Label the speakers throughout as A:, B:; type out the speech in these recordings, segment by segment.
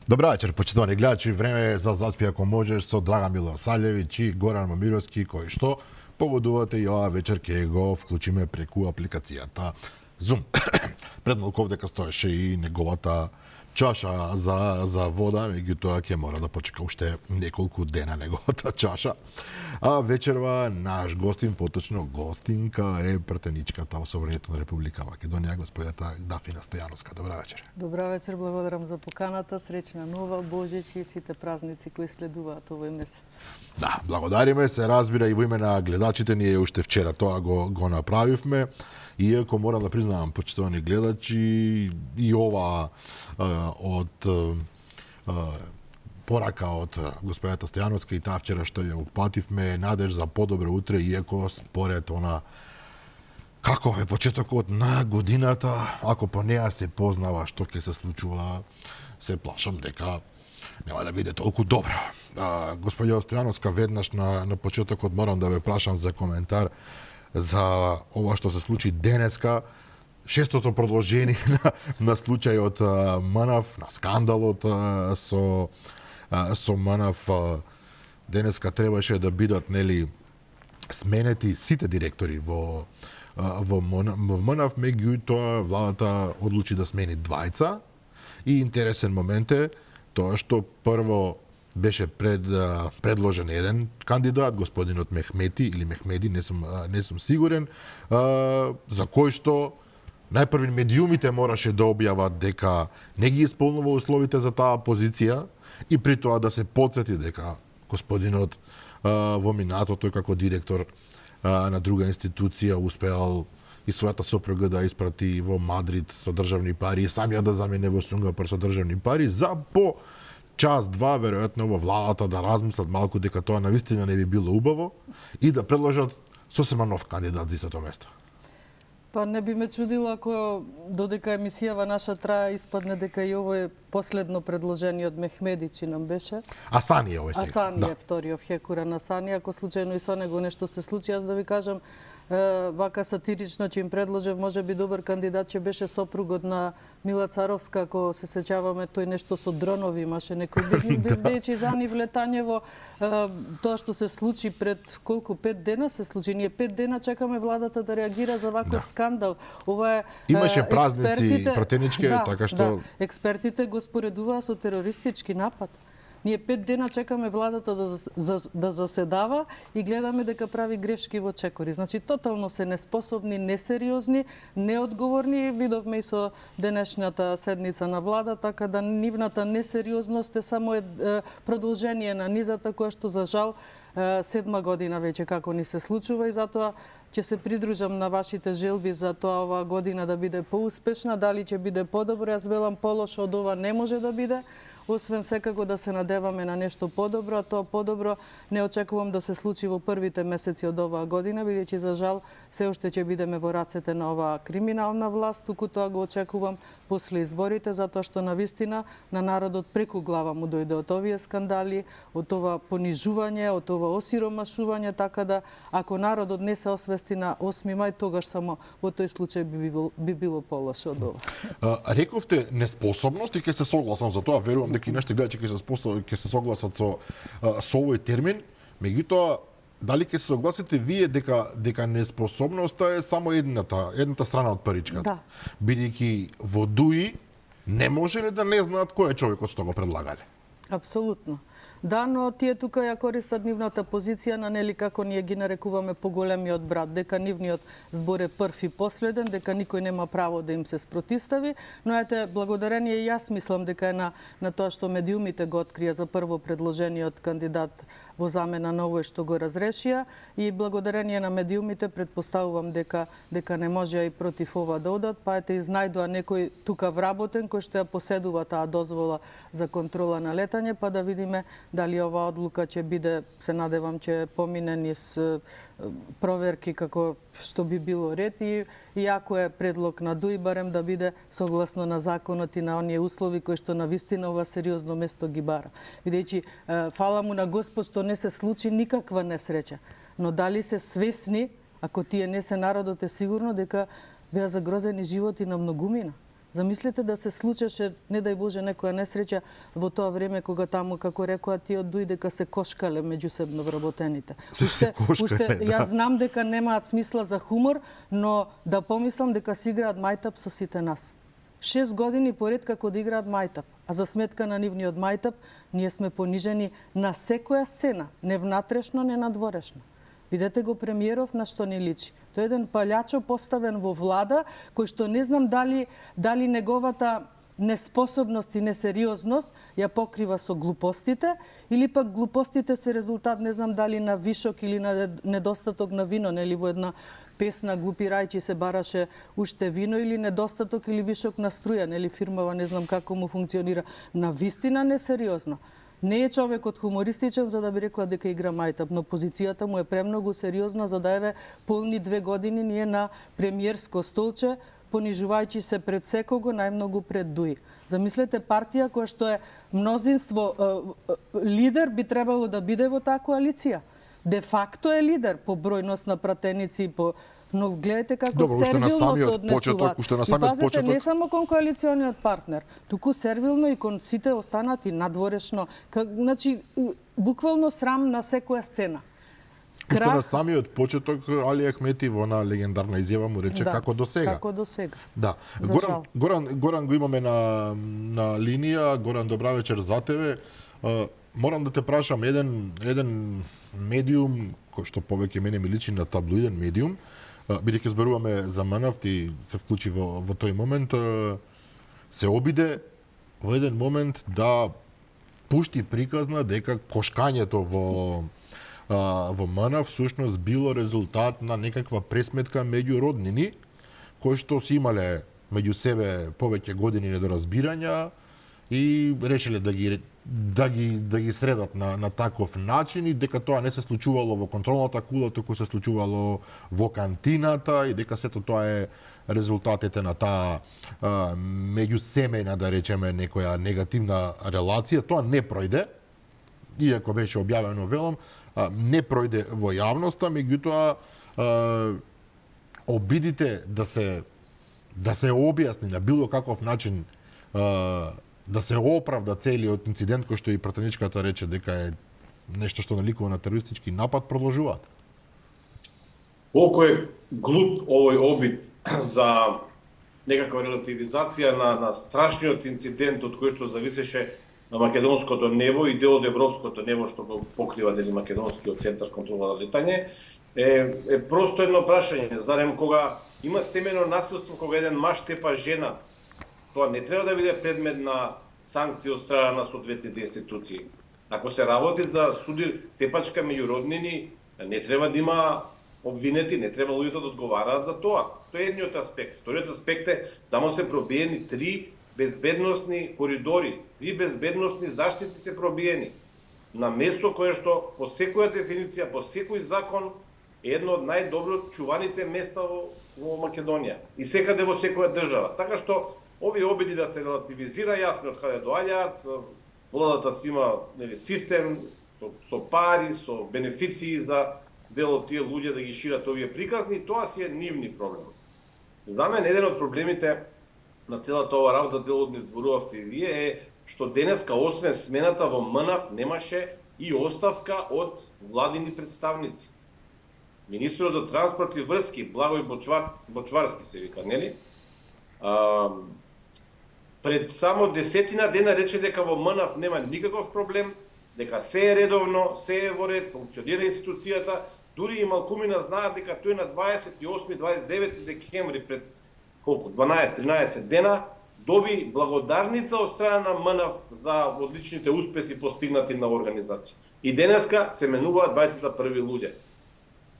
A: Добра вечер, почитувани гледачи. Време е за Заспи ако можеш со Драган Милосављевиќ и Горан Момировски, кои што погодувате и оваа вечер ќе го вклучиме преку апликацијата Zoom. Пред малку овдека стоеше и неговата чаша за вода, меѓутоа ќе мора да почека уште неколку дена неговата чаша. А вечерва наш гостин, поточно гостинка е претеничката во Собранието на Република Македонија, господјата Дафина Стојановска. Добра вечер.
B: Добра вечер, благодарам за поканата. Среќна нова Божич и сите празници кои следуваат овој месец.
A: Да, благодариме, се разбира и во име на гледачите, ние уште вчера тоа го направивме. Иако морам да признавам, почитувани гледачи, и ова од порака од господјата Стојановска и таа вчера што ја упативме, надеж за подобро утре, иако според она каков е почетокот на годината, ако по неа се познава што ќе се случува, се плашам дека нема да биде толку добро. Господја Стојановска, веднаш на почетокот морам да ве прашам за коментар за ова што се случи денеска, шестото продолжение на случајот МНАФ, на скандалот со МНАФ. Денеска требаше да бидат сменети сите директори во МНАФ, меѓутоа владата одлучи да смени двајца. И интересен момент е тоа што прво беше предложен еден кандидат, господинот Мехмети или Мехмеди, не сум сигурен, за кој што најпрви медиумите мораше да објават дека не ги исполнува условите за таа позиција и при тоа да се потсети дека господинот во минатото како директор на друга институција успеал и својата сопруга да испрати во Мадрид со државни пари и самија да замине во Сунгапур со државни пари за по час-два, веројатно, во владата да размислат малку дека тоа навистина не би било убаво и да предложат сосема нов кандидат за истото место.
B: Па не би ме чудило ако додека емисијава наша трае испадне дека и ово е последно предложение од Мехмеди, чи нам беше.
A: Асани е овој сега.
B: Асани е вториот Хекуран Асани, ако случајно и со него нешто се случи, јас да ви кажам вака сатирично ќе им предложев, може би добар кандидат ќе беше сопругот на Мила Царовска, ако се сеќаваме, тој нешто со дронови имаше некој бизнес бездејчи за нив летањево. Тоа што се случи пред колку 5 дена се случи, ние 5 дена чекаме владата да реагира за ваков скандал. Ова е
A: имаше празници пратенички, така што
B: експертите го споредуваа со терористички напад. Ние 5 дена чекаме владата да заседава и гледаме дека прави грешки во чекори. Значи, тотално се неспособни, несериозни, неодговорни. Видовме и со денешната седница на влада, така да нивната несериозност е само продолжение на низата, која што за жал 7 година веќе како ни се случува и затоа ќе се придружам на вашите желби за тоа оваа година да биде поуспешна, дали ќе биде подобро. Јас велам полошо од ова не може да биде, освен секако да се надеваме на нешто подобро, а тоа подобро не очекувам да се случи во првите месеци од оваа година, бидејќи за жал се уште ќе бидеме во рацете на оваа криминална власт, туку тоа го очекувам после изборите, затоа што навистина на народот преку глава му дојде од овие скандали, од ова понижување, од ова осиромашување, така да ако народот не се освести на 8 мај, тогаш само во тој случај би било полошо од ова.
A: Рековте неспособност и ќе се согласам за тоа, верувам дека и нашите гледачи ќе се согласат со овој термин, меѓутоа дали ќе се согласите вие дека неспособноста е само едната страна од паричката?
B: Да.
A: Бидејќи во ДУИ не може ли да не знаат кој е човекот што го предлагале?
B: Апсолутно. Да, но тие тука ја користат нивната позиција на нели како ние ги нарекуваме поголемиот брат, дека нивниот збор е прв и последен, дека никој нема право да им се спротистави, но ете благодарение и јас мислам дека е на тоа што медиумите го открија за прво предложениот кандидат во замена на овој што го разрешија и благодарение на медиумите предпоставувам дека не можеа и против ова да одат, па ете изнајдоа некој тука вработен кој што ја поседува таа дозвола за контрола на летање, па да видиме дали оваа одлука ќе биде, се надевам, ќе помине низ проверки како што би било ред и ако е предлог на ДУИ, барем да биде согласно на законот и на оние услови кои што навистина ова сериозно место ги бара. Бидејќи фала му на Господ што не се случи никаква несреќа, но дали се свесни, ако тие не се народот, е сигурно дека беа загрозени животи на многумина. Замислете да се случеше, не дај Боже, некоја несреќа во тоа време кога таму, како рекоа тие од Дуј, дека се кошкале меѓусебно вработените.
A: Да.
B: Јас знам дека немаат смисла за хумор, но да помислам дека си играат мајтап со сите нас. 6 години поред како да играат мајтап, а за сметка на нивниот мајтап, ние сме понижени на секоја сцена, не внатрешно, не надворешно. Видете го премиеров на што ни личи. Тој е еден палјачо поставен во влада, кој што не знам дали неговата неспособност и несериозност ја покрива со глупостите, или пак глупостите се резултат, не знам дали на вишок или на недостаток на вино, нели во една песна Глупи рајчи се бараше уште вино, или недостаток или вишок на струја, нели фирмава, не знам како му функционира, на вистина несериозно. Не е човекот хумористичен за да би рекла дека игра мајтап, но позицијата му е премногу сериозна за да еве полни 2 години ние на премиерско столче, понижувајќи се пред секого, најмногу пред Дуј. Замислете партија која што е мнозинство лидер би требало да биде во таа коалиција. Де факто е лидер по бројност на пратеници, но гледате како сервилно се однесуваат. И пазете, не само кон коалициониот партнер, туку сервилно и кон сите останати надворешно. Значи, буквално срам на секоја сцена.
A: Уште на самиот почеток Али Ахмети во на легендарна изјава му рече како до сега.
B: Како до сега.
A: Да. Горан го имаме на линија. Горан, добра вечер за тебе. Морам да те прашам, еден медиум кој што повеќе мене ми личи на таблоиден медиум, бидејќи зборуваме за МНАФ, ти се вклучи во тој момент, се обиде во еден момент да пушти приказна дека кошкањето во МНАФ всушност било резултат на некаква пресметка меѓу роднини кои што си имале меѓу себе повеќе години недоразбирања и решиле да ги средат на таков начин и дека тоа не се случувало во контролната кула, туку се случувало во кантината и дека сето тоа е резултатите на таа меѓусемејна, да речеме, некоја негативна релација. Тоа не пројде, иако беше објавено, велам, не пројде во јавноста, меѓутоа обидите да се објасни на било каков начин, да се оправда целиот инцидент кој што и пратеничката рече дека е нешто што наликува на терористички напад, продолжуваат.
C: Колку е глуп овој обид за некаква релативизација на страшниот инцидент од кој што зависеше на македонското небо и дел од европското небо што го покрива дели македонскиот центар контрола на летање, е просто едно прашање. Зарем кога има семено насилство, кога еден маж тепа жена, тоа не треба да биде предмет на санкции од страна на соодветните институции. Ако се работи за суди тепачка меѓу роднини, не треба да има обвинети, не треба луѓето да одговараат за тоа. Тоа е едниот аспект. Вториот аспект е да му се пробиени 3 безбедносни коридори, 3 безбедносни заштити се пробиени на место кое што по секоја дефиниција, по секој закон е едно од најдобро чуваните места во Македонија и секаде во секоја држава. Така што овие обиди да се релативизира, јасно од каде доаѓаат, владата си има систем со пари, со бенефиции за дел од тие луѓе да ги шират овие приказни, тоа си е нивни проблем. За мен еден од проблемите на целата ова работа, дел од зборувавте и вие, е што денеска освен смената во МНАФ немаше и оставка од владини представници. Министрот за транспорт и врски, Благој Бочварски се вика, нели? Пред само 10 дена рече дека во МНАФ нема никаков проблем, дека се е редовно, се е во ред, функционира институцијата, дури и малкумина знаат дека тој на 28-29 декември пред 12-13 дена доби благодарница од страна на МНАФ за одличните успеси постигнати на организација. И денеска се менуваат 21 луѓе.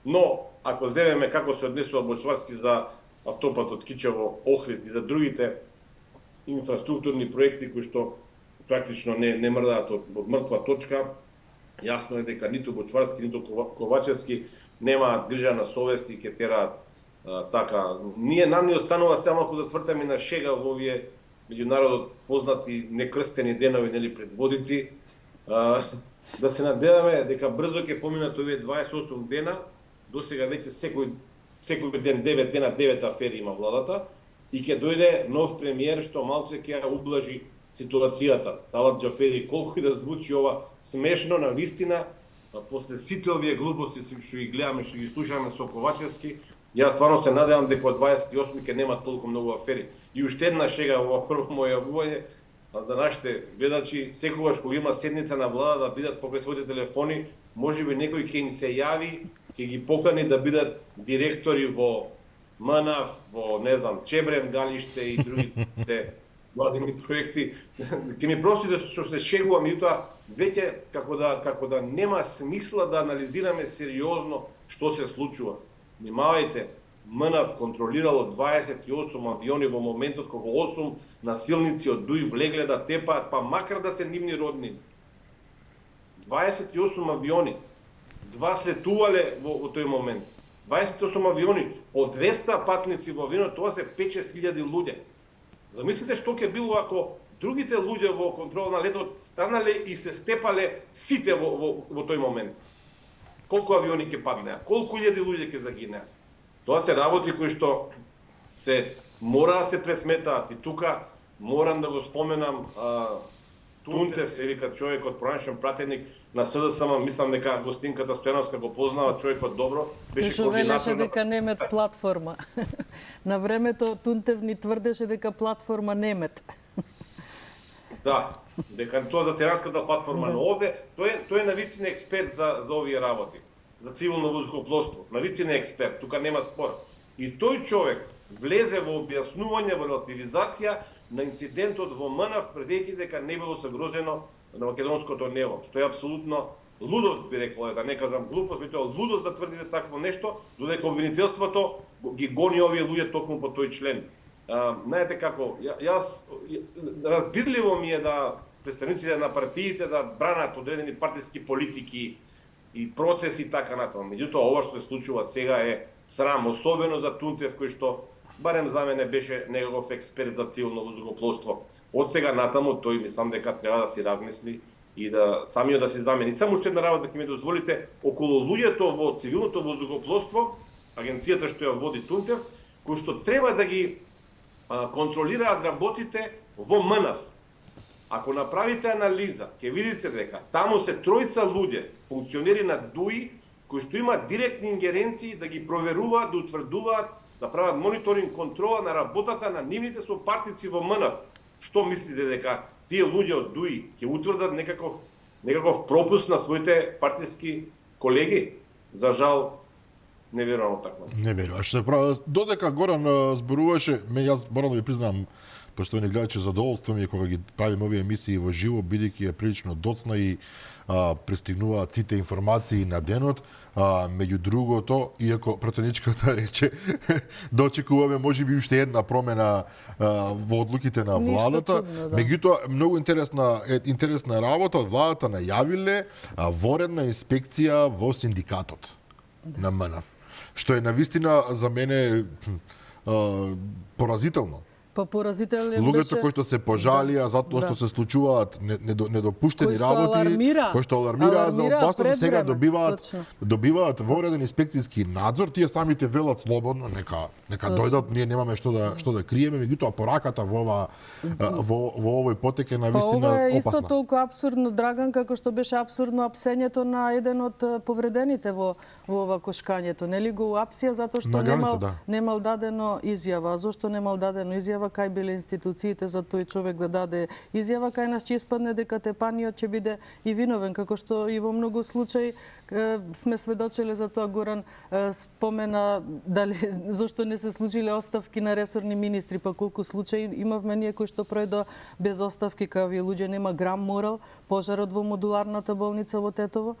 C: Но, ако земеме како се однесува Бочварски за автопатот Кичево-Охрид и за другите инфраструктурни проекти кои што практично не мрдаат од мртва точка, јасно е дека ниту Бочварски, ниту Ковачевски немаат грижа на совест и ќе тераат така. Нам ни останува само ако да свртаме на шега во овие меѓународот познати некрстени денови, нели, предводици, да се надеваме дека брзо ќе поминат овие 28 дена. До сега веќе секој ден 9 дена, 9 афери има владата, и ќе дојде нов премиер што малце ќе ја ублажи ситуацијата. Талат Џафери, колку и да звучи ова смешно на вистина, после сите овие глупости што ги гледаме, што ги слушаме со Ковачевски, јас стварно се надевам дека од 28 ќе нема толку многу афери. И уште една шега во прво моје јавување, да нашите гледачи секогаш кога има седница на влада да бидат покрај своите телефони, можеби некој ќе им се јави, ќе ги покани да бидат директори во МНАФ, во не знам, Чебрем, Галиште и другите владини проекти. Ќе ми простите што се шегувам, меѓутоа веќе како да нема смисла да анализираме сериозно што се случува. Внимавајте, МНАФ контролирало 28 авиони во моментот кога 8 насилници од ДУИ влегле да тепаат, па макар да се нивни роднини. 28 авиони, 2 слетувале во тој момент. 28 авиони, по 200 патници во авионот, тоа се 5-6 хиljadi луѓе. Замислите што ќе било ако другите луѓе во контрол на летот станале и се степале сите во тој момент. Колку авиони ќе паднеа, колку илјади луѓе ќе загинеа. Тоа се работи кои што се мора да се пресметаат и тука морам да го споменам Тунтев, се вика човекот поранешен пратеник на СДСМ, мислам дека гостинката Стојановска го познава човекот добро, беше
B: Што велеше дека немет платформа. На времето Тунтев ни тврдеше дека платформа немет.
C: Да, дека тоа да теранската платформа, но овде тој е навистина експерт за овие работи, за цивилно воздухопловство, навистина експерт, тука нема спор. И тој човек влезе во објаснување, во релативизација на инцидентот во МНАФ, предејќи дека не било загрозено на македонското небо, што е апсолутно лудост, би рекла, да не кажам глупост, би тоа лудост да тврдите такво нешто, додека обвинителството ги гони овие луѓе токму по тој член. Знаете како, јас разбирливо ми е да представниците на партиите да бранат одредени партиски политики и процеси така натаму. Меѓутоа, ова што се случува сега е срам, особено за Тунтев, кој што барем за мене беше некаков експерт за цивилно воздухопловство. Од сега натаму тој мислам дека треба да си размисли и да самиот да се замени. Само уште една работа ќе ми дозволите, околу луѓето во цивилното воздухопловство, агенцијата што ја води Тунтев, кои што треба да ги контролираат работите во МНАФ. Ако направите анализа, ќе видите дека таму се тројца луѓе, функционери на ДУИ, кои што имаат директни ингеренции да ги проверуваат, да утврдуваат, да прават мониторинг, контрола на работата на нивните сопартници во МНАФ. Што мислите дека тие луѓе од ДУИ ќе утврдат некаков пропуст на своите партиски колеги? За жал, не верувам такво.
A: Не веруваш. Додека Горан зборуваше, јас морам да ви признам, поштовани гледачи, задоволство ми е кога ги правиме овие емисии во живо, бидејќи е прилично доцна и пристигнуваат сите информации на денот. Меѓу другото, иако пратеничката рече да очекуваме можеби уште една промена во одлуките на владата,
B: чудно, да.
A: меѓутоа многу интересна работа од владата најавиле воредна инспекција во синдикатот на МНАФ, што е навистина за мене поразително.
B: Поразителен
A: Луѓето кои што се пожалија затоа што се случуваат недопуштени работи, кои што алармираат за опасност, сега добиваат вореден инспекцијски надзор, тие самите велат слободно, нека дојдат, ние немаме што да криеме, меѓутоа пораката во овој потек е навистина
B: опасна. Ова е исто
A: опасна.
B: толку апсурдно, Драган, како што беше апсурдно апсењето на еден од повредените во ова кошкањето, нели го апсија затоа што немал дадено изјава. А зошто немал дадено изјава? Кај биле институциите за тој човек да даде изјава, кај нас ќе испадне дека тепаниот ќе биде и виновен, како што и во многу случаи сме сведочеле за тоа. Горан спомена дали зошто не се случиле оставки на ресорни министри, па колку случаи имавме ние кои што пројдоа без оставки, кај овие луѓе нема грам морал, пожарот во модуларната болница во Тетово.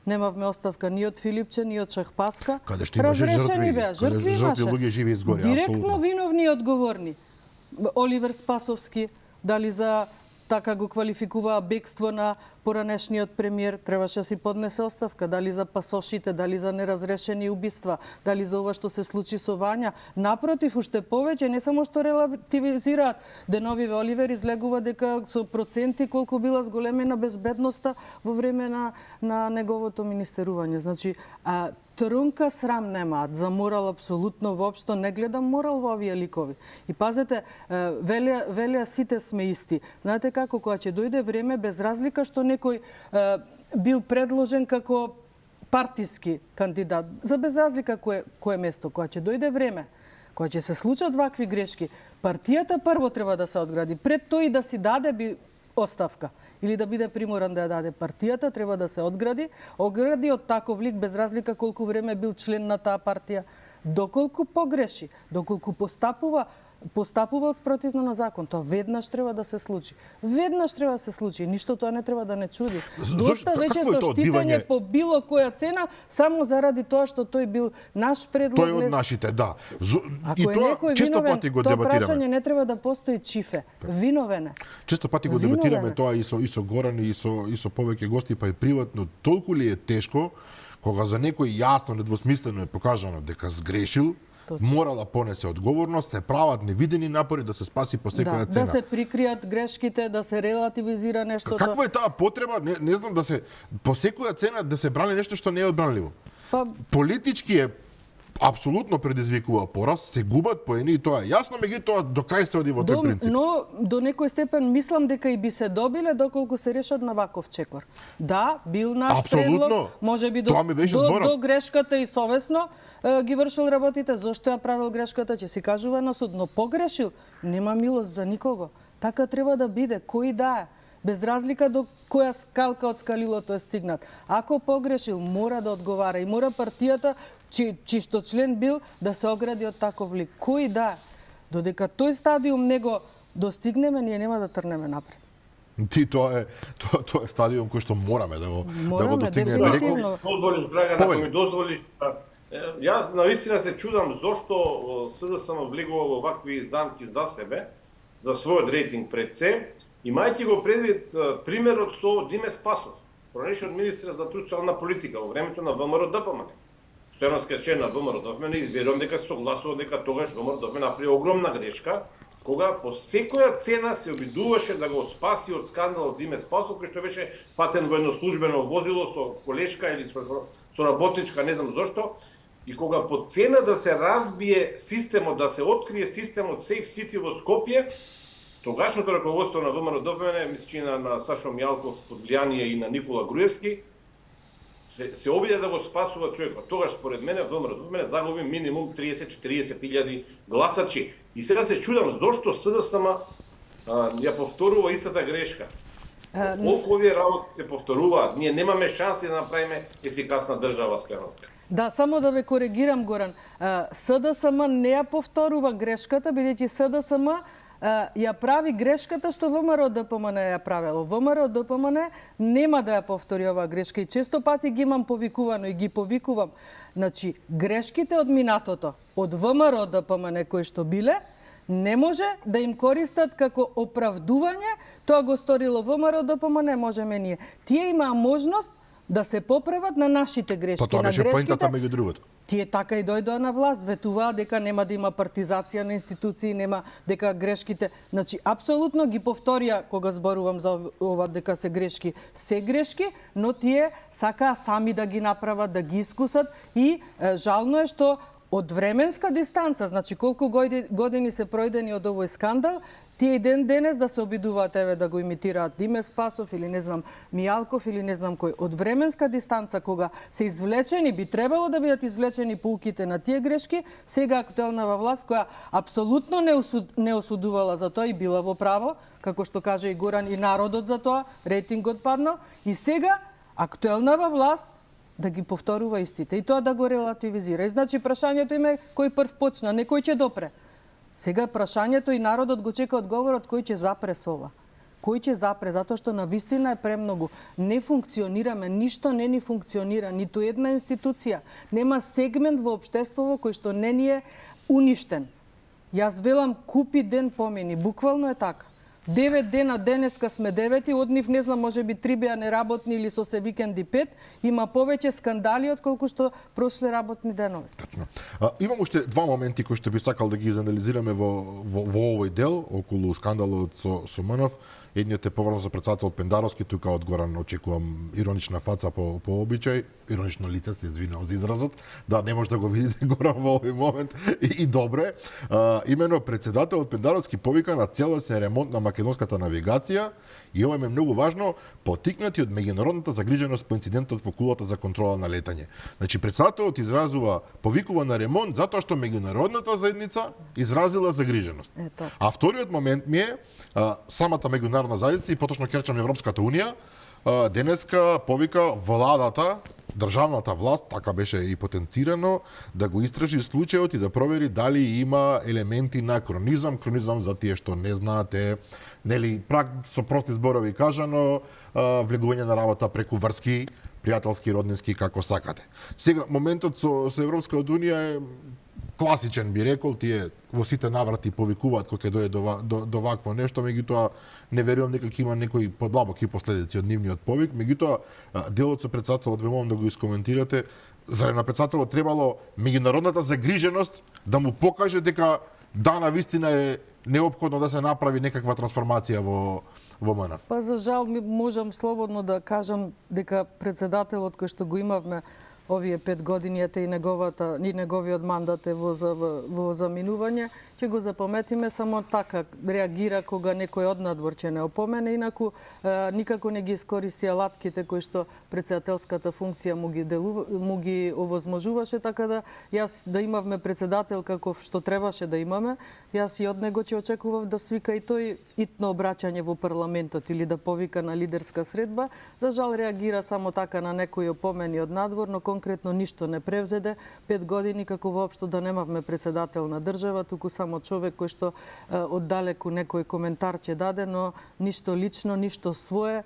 B: Немавме оставка ни од Филипче, ни од Шахпаска.
A: Каде што имаше жртви луѓе живи изгорија.
B: Директно виновни и одговорни. Оливер Спасовски, дали за така го квалификуваа бегство на поранешниот премиер, требаше да си поднесе оставка, дали за пасошите, дали за неразрешени убиства, дали за ова што се случи со Вања. Напротив, уште повеќе, не само што релативизираат, деновиве Оливер излегува дека со проценти колку била зголемена безбедноста во време на неговото министерување. Значи, трунка срам немаат за морал, апсолутно воопшто не гледам морал во овие ликови. И пазете, велија сите сме исти. Знаете како, кога ќе дојде време, без разлика што некој бил предложен како партиски кандидат, за без разлика кое место, кога ќе дојде време, кога ќе се случат вакви грешки, партијата прво треба да се одгради, пред тој да си даде оставка или да биде приморан да ја даде. Партијата треба да се одгради од таков лик, без разлика колку време бил член на таа партија, доколку погреши, доколку постапувал спротивно на закон, тоа веднаш треба да се случи. Веднаш треба да се случи, ништо тоа не треба да не чуди. Доста веќе со штитење по било која цена, само заради тоа што тој бил наш предлог.
A: Тој од нашите, да.
B: И тоа често пати го дебатираме. Тоа прашање не треба да постои чифе. Виновен е.
A: Често пати го дебатираме тоа и со Горан и со повеќе гости, па и приватно. Толку ли е тешко кога за некој јасно, недвосмислено е покажано дека сгрешил, мора да понесе одговорност, се прават невидени напори да се спаси по секоја цена.
B: Да се прикријат грешките, да се релативизира нештото.
A: Каква е таа потреба, не знам, да се по секоја цена да се брани нешто што не е одбранливо? Политички е апсолутно предизвикува пораз, се губат поени и тоа е јасно, меѓутоа до кај се оди во тој принцип?
B: Но до некој степен мислам дека и би се добиле доколку се решат на ваков чекор. Да, бил наш предлог, можеби до грешката и совесно ги вршил работите, зошто ја правил грешката, ќе си кажува на суд, но погрешил, нема милост за никого. Така треба да биде, кој да е. Без разлика до која скалка од скалилото е стигнат. Ако погрешил, мора да одговара и мора партијата, чишто член бил, да се огради од таков лик. Кој да е? Додека тој стадиум не го достигнеме, ние нема да трнеме напред.
A: Тоа е стадиум кој што мораме да го достигнеме.
B: Дефинитивно.
C: Дозволиш, Драган, ако ми дозволиш, јас навистина се чудам зошто СДСМ влегува во вакви замки за себе, за својот рейтинг пред се, имајќи го предвид примерот со Диме Спасов, пронешен министер за труд социјална политика во времето на ВМРО ДПМН. Стојановска член на ВМРО ДПМН и верувам дека се согласува дека тогаш ВМРО ДПМН направи огромна грешка, кога по секоја цена се обидуваше да го спаси од скандалот Диме Спасов, кој што беше патен военнослужбено возило со колешка или со работничка, не знам зошто, и кога по цена да се разбие системот, да се открие системот Safe City во Скопје, тогашното раководство на ВМРО ДПМН, мисли на Сашо Мијалков под влијание и на Никола Груевски, се обиде да го спасува човекот. Тогаш, според мене, ВМРО ДПМН загуби минимум 30-40 илјади гласачи. И сега се чудам зошто СДСМ ја повторува истата грешка. Колку овие работи се повторуваат, ние немаме шанси да направиме ефикасна држава, Стојановска.
B: Да, само да ве коригирам, Горан. СДСМ не ја повторува грешката, бидејќи СДСМ ја прави грешката што ВМРО ДПМН ја правело. ВМРО ДПМН нема да ја повтори оваа грешка и често пати ги имам повикувано и ги повикувам. Значи, грешките од минатото, од ВМРО ДПМН кои што биле, не може да им користат како оправдување, тоа го сторило ВМРО ДПМН, можеме ние. Тие имаа можност да се поправат на нашите грешки,
A: па,
B: на грешките.
A: Меѓу другото.
B: Тие така и дојдоа на власт, ветуваа дека нема да има партизација на институции, нема дека грешките, значи апсолутно ги повторија кога зборувам за ова дека се грешки, се грешки, но тие сакаа сами да ги направат, да ги искусат и жално е што од временска дистанца, значи колку години се пројдени од овој скандал, тие и денес да се обидуваат да го имитираат Диме Спасов или не знам Мијалков или не знам кој. Од временска дистанца кога се извлечени, би требало да бидат извлечени поуките на тие грешки, сега актуелнава власт која апсолутно не осудувала за тоа и била во право, како што каже и Горан, и народот за тоа, рейтингот паднал, и сега актуелнава власт да ги повторува истите и тоа да го релативизира. И значи прашањето им е кој прв почна, не кој ќе допре. Сега прашањето и народот го чека одговорот кој ќе запре со ова. Кој ќе запре, затоа што навистина е премногу. Не функционираме, ништо не ни функционира, ниту една институција. Нема сегмент во општеството кој што не ни е уништен. Јас велам купи ден помини, буквално е така. 9 дена, денеска сме 9, од нив не знам, може би 3 беа неработни или со се викенди 5, има повеќе скандали отколку што прошле работни денови.
A: Точно. Имам уште два моменти кои што би сакал да ги изанализираме во овој дел околу скандалот со МНФ. Едниот е поврзан со председател Пендаровски, тука од Горан очекувам иронична фаца по обичај, иронично лице, се извинувам за изразот, да не може да го видите Горан во овој момент и добре. Имено председателот Пендаровски повика на целосен ремонт на македонската навигација и ова е многу важно, поттикнати од меѓународната загриженост по инцидентот во кулата за контрола на летање. Значи председателот повикува на ремонт затоа што меѓународната заедница изразила загриженост. А вториот момент ми е самата меѓународна заедница и поточно керчам Европската унија денеска повика владата, државната власт, така беше и потенцирано, да го истражи случајот и да провери дали има елементи на кронизам за тие што не знаате, нели, со прости зборови кажано, влегување на работа преку врски, пријателски, роднински, како сакате. Сега, моментот со Европската унија е класичен, би рекол, тие во сите наврати повикуваат кога ќе дојде до вакво нешто, меѓутоа не верувам дека ќе има некои подлабоки последици од нивниот повик, меѓутоа делот со председателот ве молам да го искоментирате, зарем на председателот требало меѓународната загриженост да му покаже дека да, навистина е неопходно да се направи некаква трансформација во МНФ.
B: Па за жал можам слободно да кажам дека председателот кој што го имавме овие 5 години и неговиот мандат е во заминување, ќе го запаметиме само така реагира кога некој однадвор ќе не опомене, инаку никако не ги искористи алатките кои што председателската функција му ги овозможуваше, така да јас да имавме председател каков што требаше да имаме, јас и од него ќе очекував да свика и тој итно обраќање во парламентот или да повика на лидерска средба. За жал реагира само така на некои опомени од надвор, но конкретно ништо не превзеде 5 години како воопшто да немавме председател на држава, туку само човек кој што оддалеку некој коментар ќе даде, но ништо лично, ништо свое.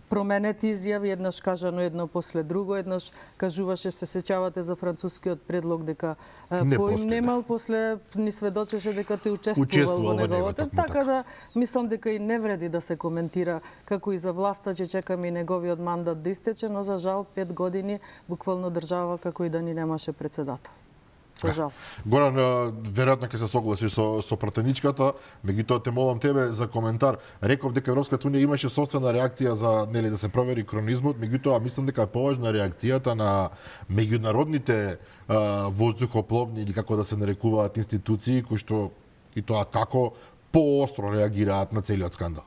B: Променети изјави, еднаш кажано едно после друго, еднаш кажуваше, се сеќавате за францускиот предлог дека поим немал, после ни сведочеше дека тој учествувал во неговото. Така да мислам дека и не вреди да се коментира, како и за власта ќе чекаме и неговиот мандат да истече, но за жал 5 години буквално држава како и да ни немаше председател. Со жал.
A: Горан, веројатно ќе се согласиш со пратеничката, меѓутоа те молам тебе за коментар. Реков дека Европската унија имаше собствена реакција за да се провери кронизмот, меѓутоа мислам дека е поважна реакцијата на меѓународните воздухопловни или како да се нарекуваат институции кои што и тоа како поостро реагираат на целиот скандал.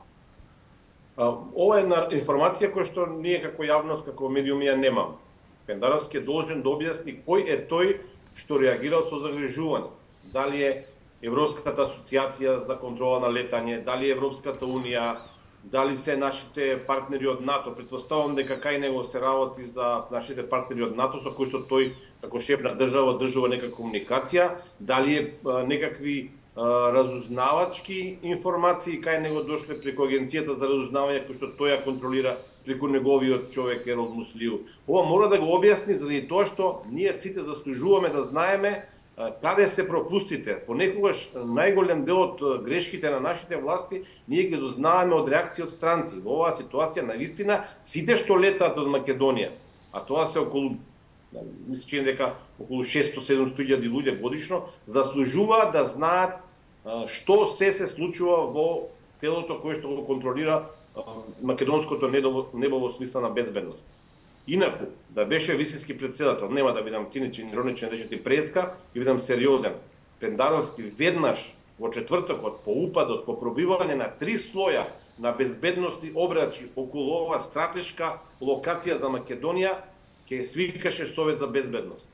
C: Ова е информација која што ние како јавност, како медиуми ја немам. Пендаровски е должен да објасни кој е тој што реагирал со загрижување. Дали е Европската асоциација за контрола на летање, дали е Европската унија, дали се нашите партнери од НАТО. Претпоставувам дека кај него се работи за нашите партнери од НАТО, со кои што тој како шеф на држава одржува некаква комуникација, дали е некакви разузнавачки информации кај него дошле преку агенцијата за разузнавање кој што тој ја контролира преку неговиот човек Ерол Муслиу. Ова мора да го објасни заради тоа што ние сите заслужуваме да знаеме каде се пропустите. Понекогаш најголем дел од грешките на нашите власти ние ги дознаваме од реакции од странци. Во оваа ситуација навистина сите што летаат од Македонија, а тоа се околу мислам дека околу 600-700 илјади луѓе годишно, заслужуваат да знаат што се случува во телото кое што го контролира македонското небо во смисла на безбедност. Инаку, да беше висински председател, нема да бидам циничен, ироничен, речети преска, и бидам сериозен. Пендаровски веднаш во четвртокот по упадот, по пробивање на 3 слоја на безбедности обрачи околу ова стратешка локација за Македонија, ќе свикаше Совет за безбедност.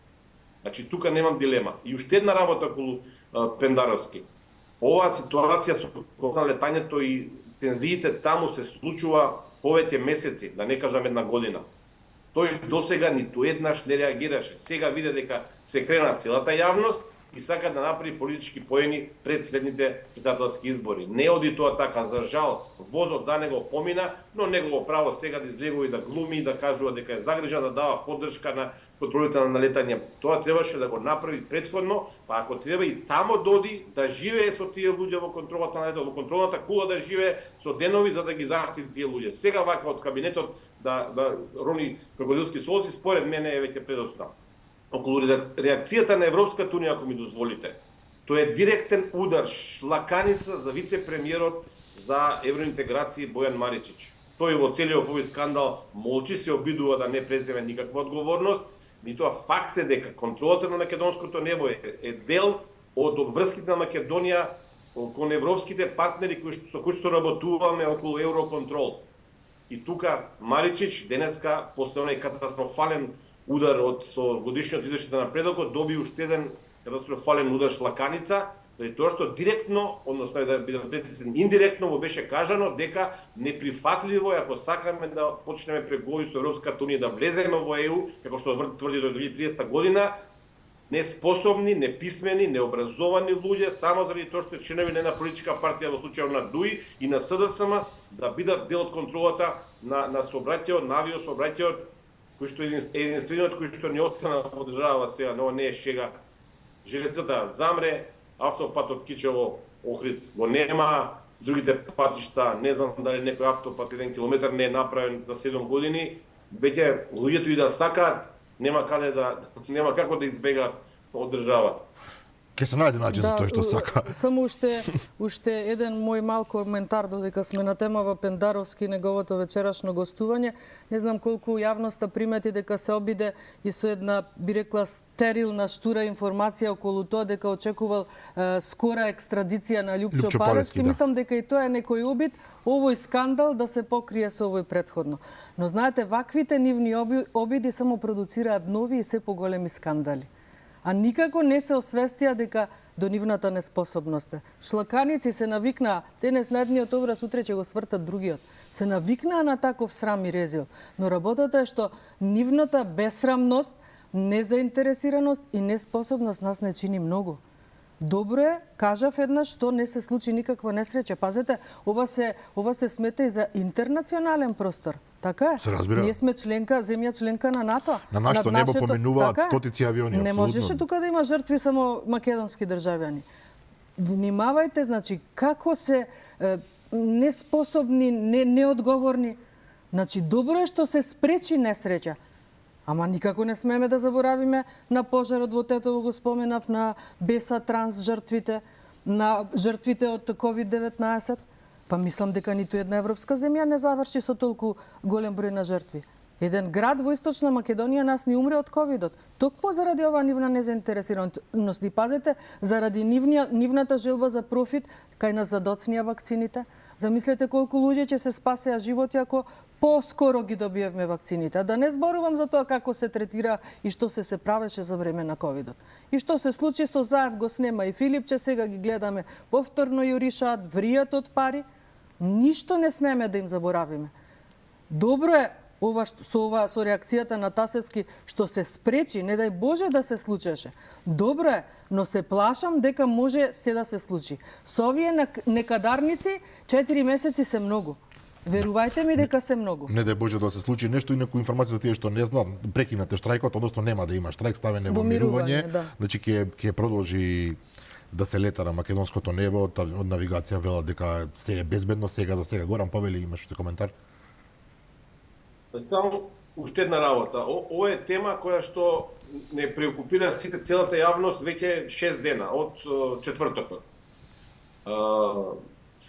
C: Значи, тука немам дилема. И уште една работа околу Пендаровски. Оваа ситуација со летањето и тензиите таму се случува повеќе месеци, да не кажам една година. Тој досега ниту еднаш не реагираше. Сега виде дека се крена целата јавност и сака да направи политички поени пред следните председателски избори. Не оди тоа така, за жал, водот за него помина, но негово право сега да излегува и да глуми и да кажува дека е загрижан, да дава поддршка на контролите на налетање. Тоа требаше да го направи претходно, па ако треба и тамо доди да живее со тие луѓе во контролата на налетање, во контролната кула да живее со денови за да ги заштити тие луѓе. Сега вака од кабинетот да рони крокодилски солзи, според мене е веќе предоста. Околу реакцијата на Европската унија, ако ми дозволите, тоа е директен удар, шлаканица за вице-премиерот за евроинтеграција Бојан Маричич. Тој во целиот овој скандал молчи, се обидува да не преземе никаква одговорност, меѓутоа факт е дека контролата на македонското небо е дел од врските на Македонија кон европските партнери со кои што работуваме околу Евроконтрол. И тука Маричич денеска после оној катастрофален удар од со годишниот извештај на напредокот доби уште еден катастрофален удар шлаканица, заради тоа што директно, односно да бидам прецизен, индиректно му беше кажано дека неприфатливо е ако сакаме да почнеме преговори со Европската унија да влеземе во ЕУ, како што тврди до 2030 година, неспособни, неписмени, необразовани луѓе, само заради тоа што се членови на една политичка партија, во случајот на ДУИ и на СДСМ, да бидат дел од контролата на сообраќајот, на авиосообраќајот, кој што е единствениот кој што не остана во држава сега, но не е шега. Железницата замре, автопатот Кичево Охрид го нема, другите патишта, не знам дали некој автопат 1 километар не е направен за 7 години, веќе луѓето и да сакаат, нема како да избегаат од државата.
A: Ке се најде начин за тоа што сака.
B: Само уште еден мој мал коментар додека сме на темава Пендаровски и неговото вечерашно гостување. Не знам колку јавноста примети дека се обиде и со една, би рекла, стерилна штура информација околу тоа дека очекувал скора екстрадиција на Љупчо Паревски.
A: Да.
B: Мислам дека и тоа е некој обид овој скандал да се покрие со овој претходно. Но знаете, ваквите нивни обиди само продуцираат нови и се поголеми скандали. А никако не се освестија дека до нивната неспособност е. Шлаканици се навикнаа, денес на едниот образ, утре ќе го свртат другиот. Се навикнаа на таков срам и резил. Но работата е што нивната бесрамност, незаинтересираност и неспособност нас не чини многу. Добро е, кажав еднаш, што не се случи никаква несреќа. Пазете, ова се смета и за интернационален простор. Така е.
A: Се разбира.
B: Ние сме земја членка на НАТО.
A: На нашето небо поминуваат стотици авиони.
B: Не можеше тука да има жртви само македонски државјани. Внимавајте, значи, како се неспособни, неодговорни. Значи, добро е што се спречи несреќа. Ама никако не смеме да заборавиме на пожарот во Тетово, го споменав, на Беса Транс жртвите, на жртвите од COVID-19. Па мислам дека ниту една европска земја не заврши со толку голем број на жртви. Еден град во Источна Македонија нас ни умре од ковидот. Токму заради оваа нивна незаинтересираност. И пазете, заради нивната желба за профит, кај нас задоцнија вакцините. Замислете колку луѓе ќе се спасеа животи ако поскоро ги добиевме вакцините. Да не зборувам за тоа како се третира и што се правеше за време на ковидот. И што се случи со Заев, го снема и Филипче, сега ги гледаме повторно јуришаат, вријат од пари. Ништо не смееме да им заборавиме. Добро е со реакцијата на Тасевски што се спречи, не дај Боже да се случеше. Добро е, но се плашам дека може се да се случи. Со овие некадарници 4 месеци се многу. Верувајте ми дека се многу.
A: Не дај Боже да се случи нешто и некоја информација за тие што не знаат, прекинате штрајкот, односно нема да има штрајк, ставене во мирување,
B: да.
A: Значи ќе продолжи да се лета на македонското небо, од навигација вела дека се е безбедно сега за сега. Горан Павели, имаш уште коментар?
C: Само уште една работа. Ова е тема која што не преокупира сите целата јавност веќе 6 дена од четвртокот.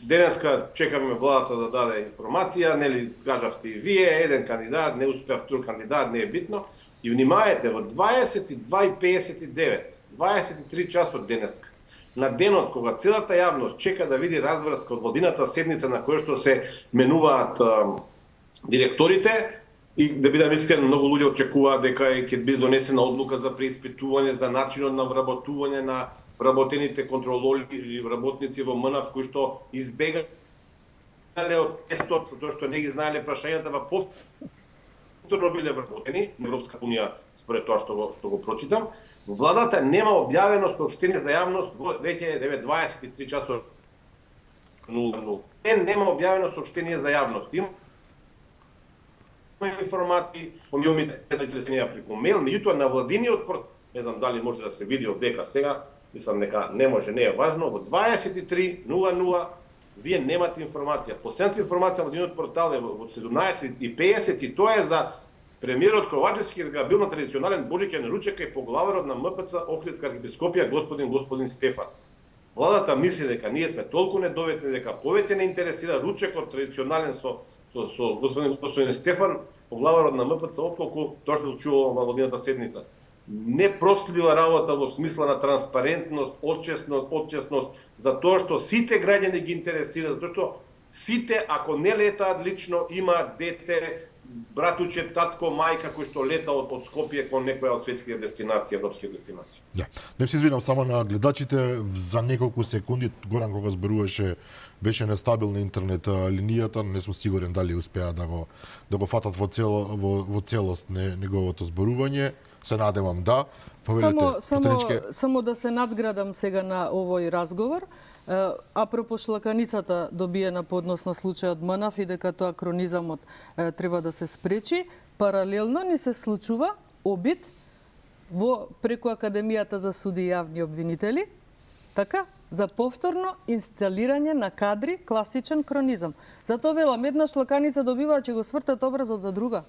C: Денеска чекаме владата да даде информација, нели кажавте и вие, еден кандидат, не успеав друг кандидат, не е битно. И внимајте, во 22:59, 23 часот денеска, на денот кога целата јавност чека да види разврска од владината седница на која што се менуваат директорите, и да бидам искрен, многу луѓе очекуваат дека ќе биде донесена одлука за преиспитување, за начинот на вработување на вработените контролори или работници во МНАФ кои што избегале од тестот, тоа што не ги знаеле прашањата, па повторно биле вработени, Европска унија според тоа што го прочитам. Владата нема објавено соопштение за јавност веќе 9:23 часот 00. Нема објавено соопштение за јавност. информации, помилните се преку мейл, меѓутоа на владиниот порт, не знам дали може да се види одека сега, мислам дека не може, не е важно, во 23:00 вие немате информација. Последната информација на владиниот портал е во 17:50 и тоа е за премиерот Ковачевски дека бил на традиционален божиќен ручек и поглаварот на МПЦ Охридска архиепископија господин Стефан. Владата мисли дека ние сме толку недоветни дека повеќе не интересира ручекот традиционален со господин Стефан, поглаварот на МПЦ, отколку тоа што чувало во владината седница. Непростлива работа во смисла на транспарентност, отчестност, за тоа што сите граѓани ги интересира, затоа што сите, ако не летаат лично, има дете, братуче, татко, мајка кој што лета од Скопје кон некоја од светските дестинации, европски дестинации.
A: Да. Не се извинам само на гледачите за неколку секунди, Горан кога зборуваше, беше нестабилна интернет линијата, не сум сигурен дали успеа да го фатат во целост неговото зборување. Се надевам да.
B: Само да се надградам сега на овој разговор. Апропо шлаканицата добиена по однос на случајот МНАФ и дека тоа кронизамот треба да се спречи, паралелно ни се случува обид преку Академијата за суди и јавни обвинители, така, за повторно инсталирање на кадри класичен кронизам. Затоа велам, една шлаканица добива че го свртат образот за друга.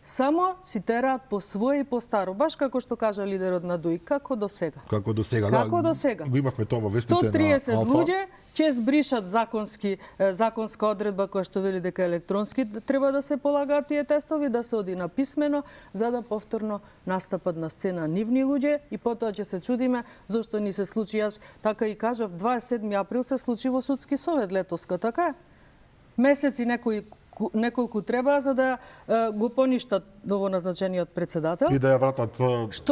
B: Само си тераат по своје и по старо, баш како што кажа лидерот на ДУИ, како до сега.
A: Како до сега,
B: како
A: да.
B: До сега.
A: Го имавме тоа во вестите на
B: 130 луѓе ќе збришат законска одредба која што вели дека електронски треба да се полагаат тие тестови, да се оди на писмено, за да повторно настапат на сцена нивни луѓе и потоа ќе се чудиме зошто ни се случи. Јас така и кажав, 27 април се случи во судски совет летоска, така е? Месеци неколку треба за да го поништат новоназначениот председател.
A: И да ја вратат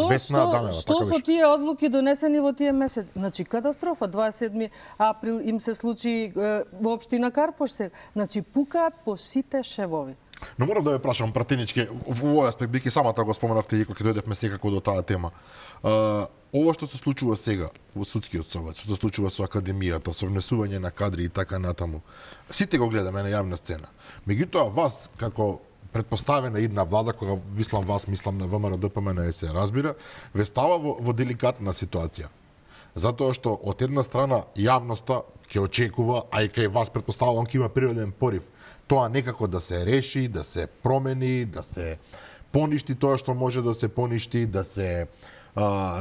A: Весна Данева.
B: Што со тие одлуки донесени во тие месеци? Значи, катастрофа. 27 април им се случи во општина Карпош сега. Значи, пукаат по сите шевови.
A: Но морам да ве прашам, пратенички, во овој аспект, бидејќи самата го споменавте и кога ќе дојдевме секако до таа тема. Ова што се случува сега во судскиот совет, што се случува со академијата, со внесување на кадри и така натаму, сите го гледаме на јавна сцена. Меѓутоа, вас, како предпоставена идна влада, кога мислам на ВМРО, ДПМН, се разбира, ве става во деликатна ситуација. Затоа што од една страна јавноста ќе очекува, а и кај вас предпоставувам ќе има природен порив, тоа некако да се реши, да се промени, да се поништи тоа што може да се поништи, да се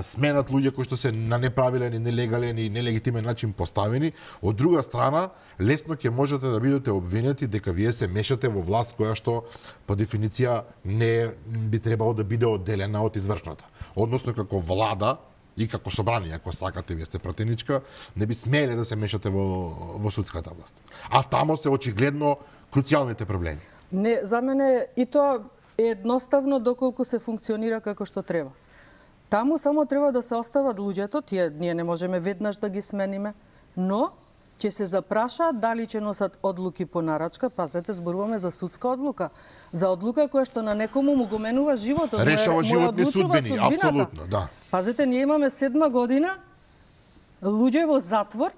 A: сменат луѓе кои што се на неправилен и нелегален и нелегитимен начин поставени. Од друга страна, лесно ќе можете да бидете обвинети дека вие се мешате во власт која што по дефиниција не би требало да биде одделена од извршната. Односно како влада и како собрание, ако сакате, вие сте пратеничка, не би смеле да се мешате во судската власт. А тамо се очигледно круцијалните проблеми.
B: Не, за мене и тоа е едноставно доколку се функционира како што треба. Таму само треба да се остават луѓето, ние не можеме веднаш да ги смениме, но ќе се запрашаат дали ќе носат одлуки по нарачка, пазете, зборуваме за судска одлука, за одлука која што на некому му го менува животот,
A: решава животни судбини, апсолутно, да.
B: Пазете, ние имаме 7 година луѓе во затвор,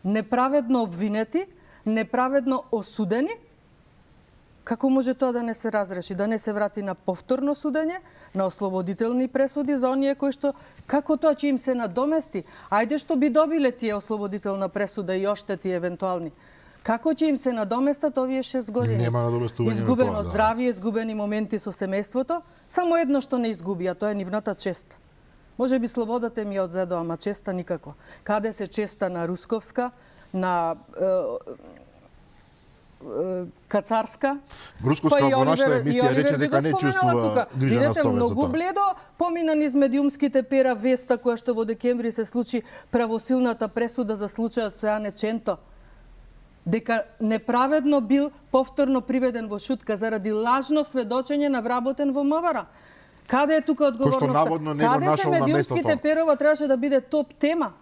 B: неправедно обвинети, неправедно осудени. Како може тоа да не се разреши, да не се врати на повторно судење, на ослободителни пресуди за оние кои што, како тоа ќе им се надомести? Ајде што би добиле тие ослободителна пресуда и оштети евентуални. Како ќе им се надоместат овие 6 години?
A: Нема надоместување.
B: Изгубено здравје, изгубени моменти со семејството, само едно што не изгуби, а тоа е нивната чест. Може би слободата ми ја одзедо, ама честа никако. Каде се честа на Русковска, на Кацарска.
A: Грусковска во нашата емисија рече дека не чувствува грижа на совест.
B: Многу бледо помина низ медиумските пера веста која што во декември се случи правосилната пресуда за случајот со Јане Ченто. Дека неправедно бил повторно приведен во шутка заради лажно сведочење на вработен во МВР. Каде е тука одговорноста?
A: Кој што наводно не го
B: Каде се
A: нашол на
B: медиумските
A: местото?
B: перова требаше да биде топ тема?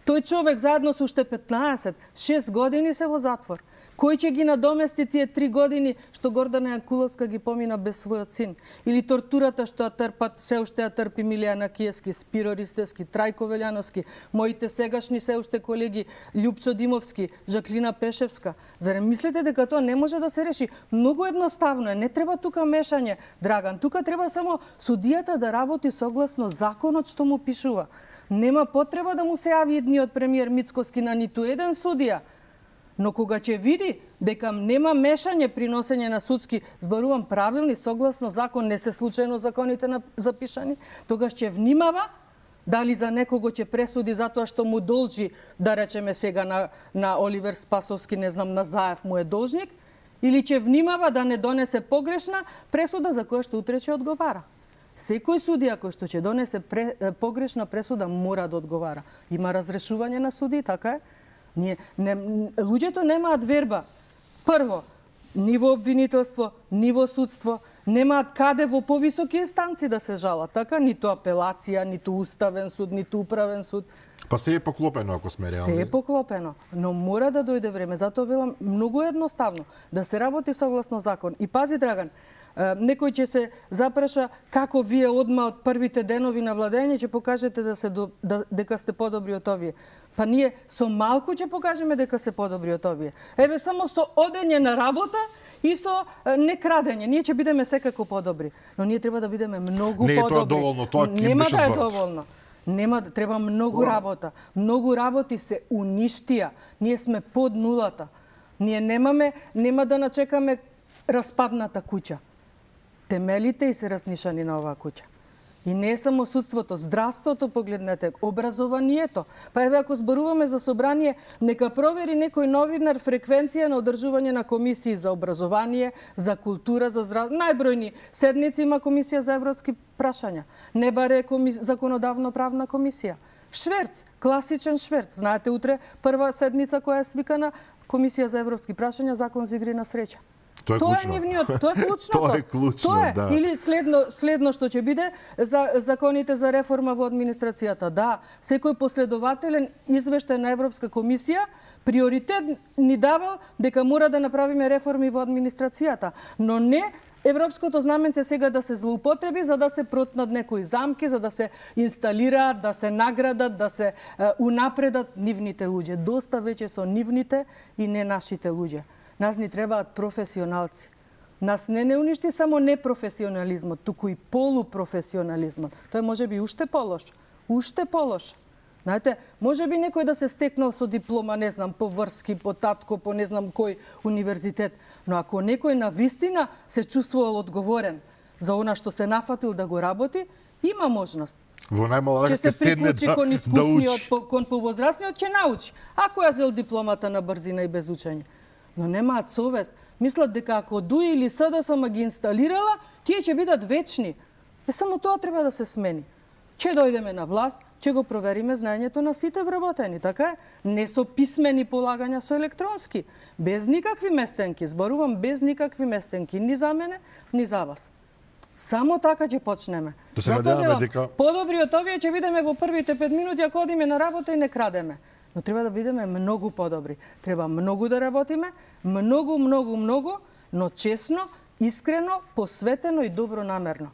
B: Тој човек заедно со уште 15, 6 години се во затвор. Кој ќе ги надомести тие 3 години што Гордана Јанкуловска ги помина без својот син? Или тортурата што ја трпат, се уште ја трпи Милијана Киевски, Спиро Ристевски, Трајко Велјановски, моите сегашни се уште колеги Љупчо Димовски, Жаклина Пешевска. Зарем мислите дека тоа не може да се реши? Многу едноставно е, не треба тука мешање, Драган. Тука треба само судијата да работи согласно законот што му пишува. Нема потреба да му се јави идниот премиер Мицкоски на ниту еден судија. Но кога ќе види дека нема мешање при носење на судски, зборувам правилни, согласно закон, не се случајно законите запишани, тогаш ќе внимава дали за некого ќе пресуди затоа што му должи, да речеме сега на Оливер Спасовски, не знам, на Заев му е должник, или ќе внимава да не донесе погрешна пресуда за која што утре ќе одговара. Секој судија кој што ќе донесе погрешна пресуда мора да одговара. Има разрешување на суди, така е? Луѓето немаат верба. Прво, ниво обвинителство, ниво судство, немаат каде во повисоки инстанци да се жалат, така? Ниту апелација, ниту уставен суд, ниту управен суд.
A: Па се е поклопено, ако сме реални.
B: Се е поклопено, но мора да дојде време. Затоа велам многу едноставно да се работи согласно закон. И пази, Драган, некој ќе се запраша како вие одма од првите денови на владење ќе покажете дека сте подобри од овие. Па ние со малку ќе покажеме дека се подобри од овие. Еве само со одење на работа и со некрадење. Ние ќе бидеме секако подобри. Но ние треба да бидеме многу подобри.
A: Не е тоа доволно, тоа
B: нема да е доволно. Треба многу работа. Многу работи се уништија. Ние сме под нулата. Ние нема да начекаме распадната куќа. Темелите и се разнишани на оваа куќа. И не само судството, здравството погледнете, образованието. Па еве ако зборуваме за собрание, нека провери некој новинар фреквенција на одржување на комисии за образование, за култура, за здравство. Најбројни седници има комисија за европски прашања. Не баре законодавно-правна комисија. Шверц, класичен шверц. Знаете, утре прва седница која е свикана, комисија за европски прашања, закон за игри на среќа.
A: Тоа е
B: нивниот, тоа е клучното.
A: Тоа е клучно, да.
B: Или следно што ќе биде за законите за реформа во администрацијата. Да, секој последователен извештај на Европска комисија приоритет ни давал дека мора да направиме реформи во администрацијата, но не европското знаменце сега да се злоупотреби за да се протнат некои замки, за да се инсталираат, да се наградат, да се унапредат нивните луѓе. Доста веќе со нивните и не нашите луѓе. Нас ни требаат професионалци. Нас не уништи само непрофесионализмот, туку и полупрофесионализмот. Тој може би уште полош. Уште полош. Знаете, може би некој да се стекнал со диплома, не знам, по Врски, по Татко, по не знам кој универзитет. Но ако некој на вистина се чувствувал одговорен за она што се нафатил да го работи, има можност.
A: Во најмала рак ќе седне да учи.
B: Кон повозрастниот ќе научи. Ако ја зел дипломата на брзина и без учење. Но немаат совест. Мислат дека ако ДУИ или СДСМ ги инсталирала, тие ќе бидат вечни. Само тоа треба да се смени. Ќе дојдеме на власт, ќе го провериме знаењето на сите вработени, така е? Не со писмени полагања, со електронски. Без никакви местенки, зборувам без никакви местенки, ни за мене, ни за вас. Само така ќе почнеме.
A: Затоа дека
B: подобри од овие ќе бидеме во првите 5 минути ако одиме на работа и не крадеме. Но треба да бидеме многу подобри. Треба многу да работиме, многу, но честно, искрено, посветено и добронамерно.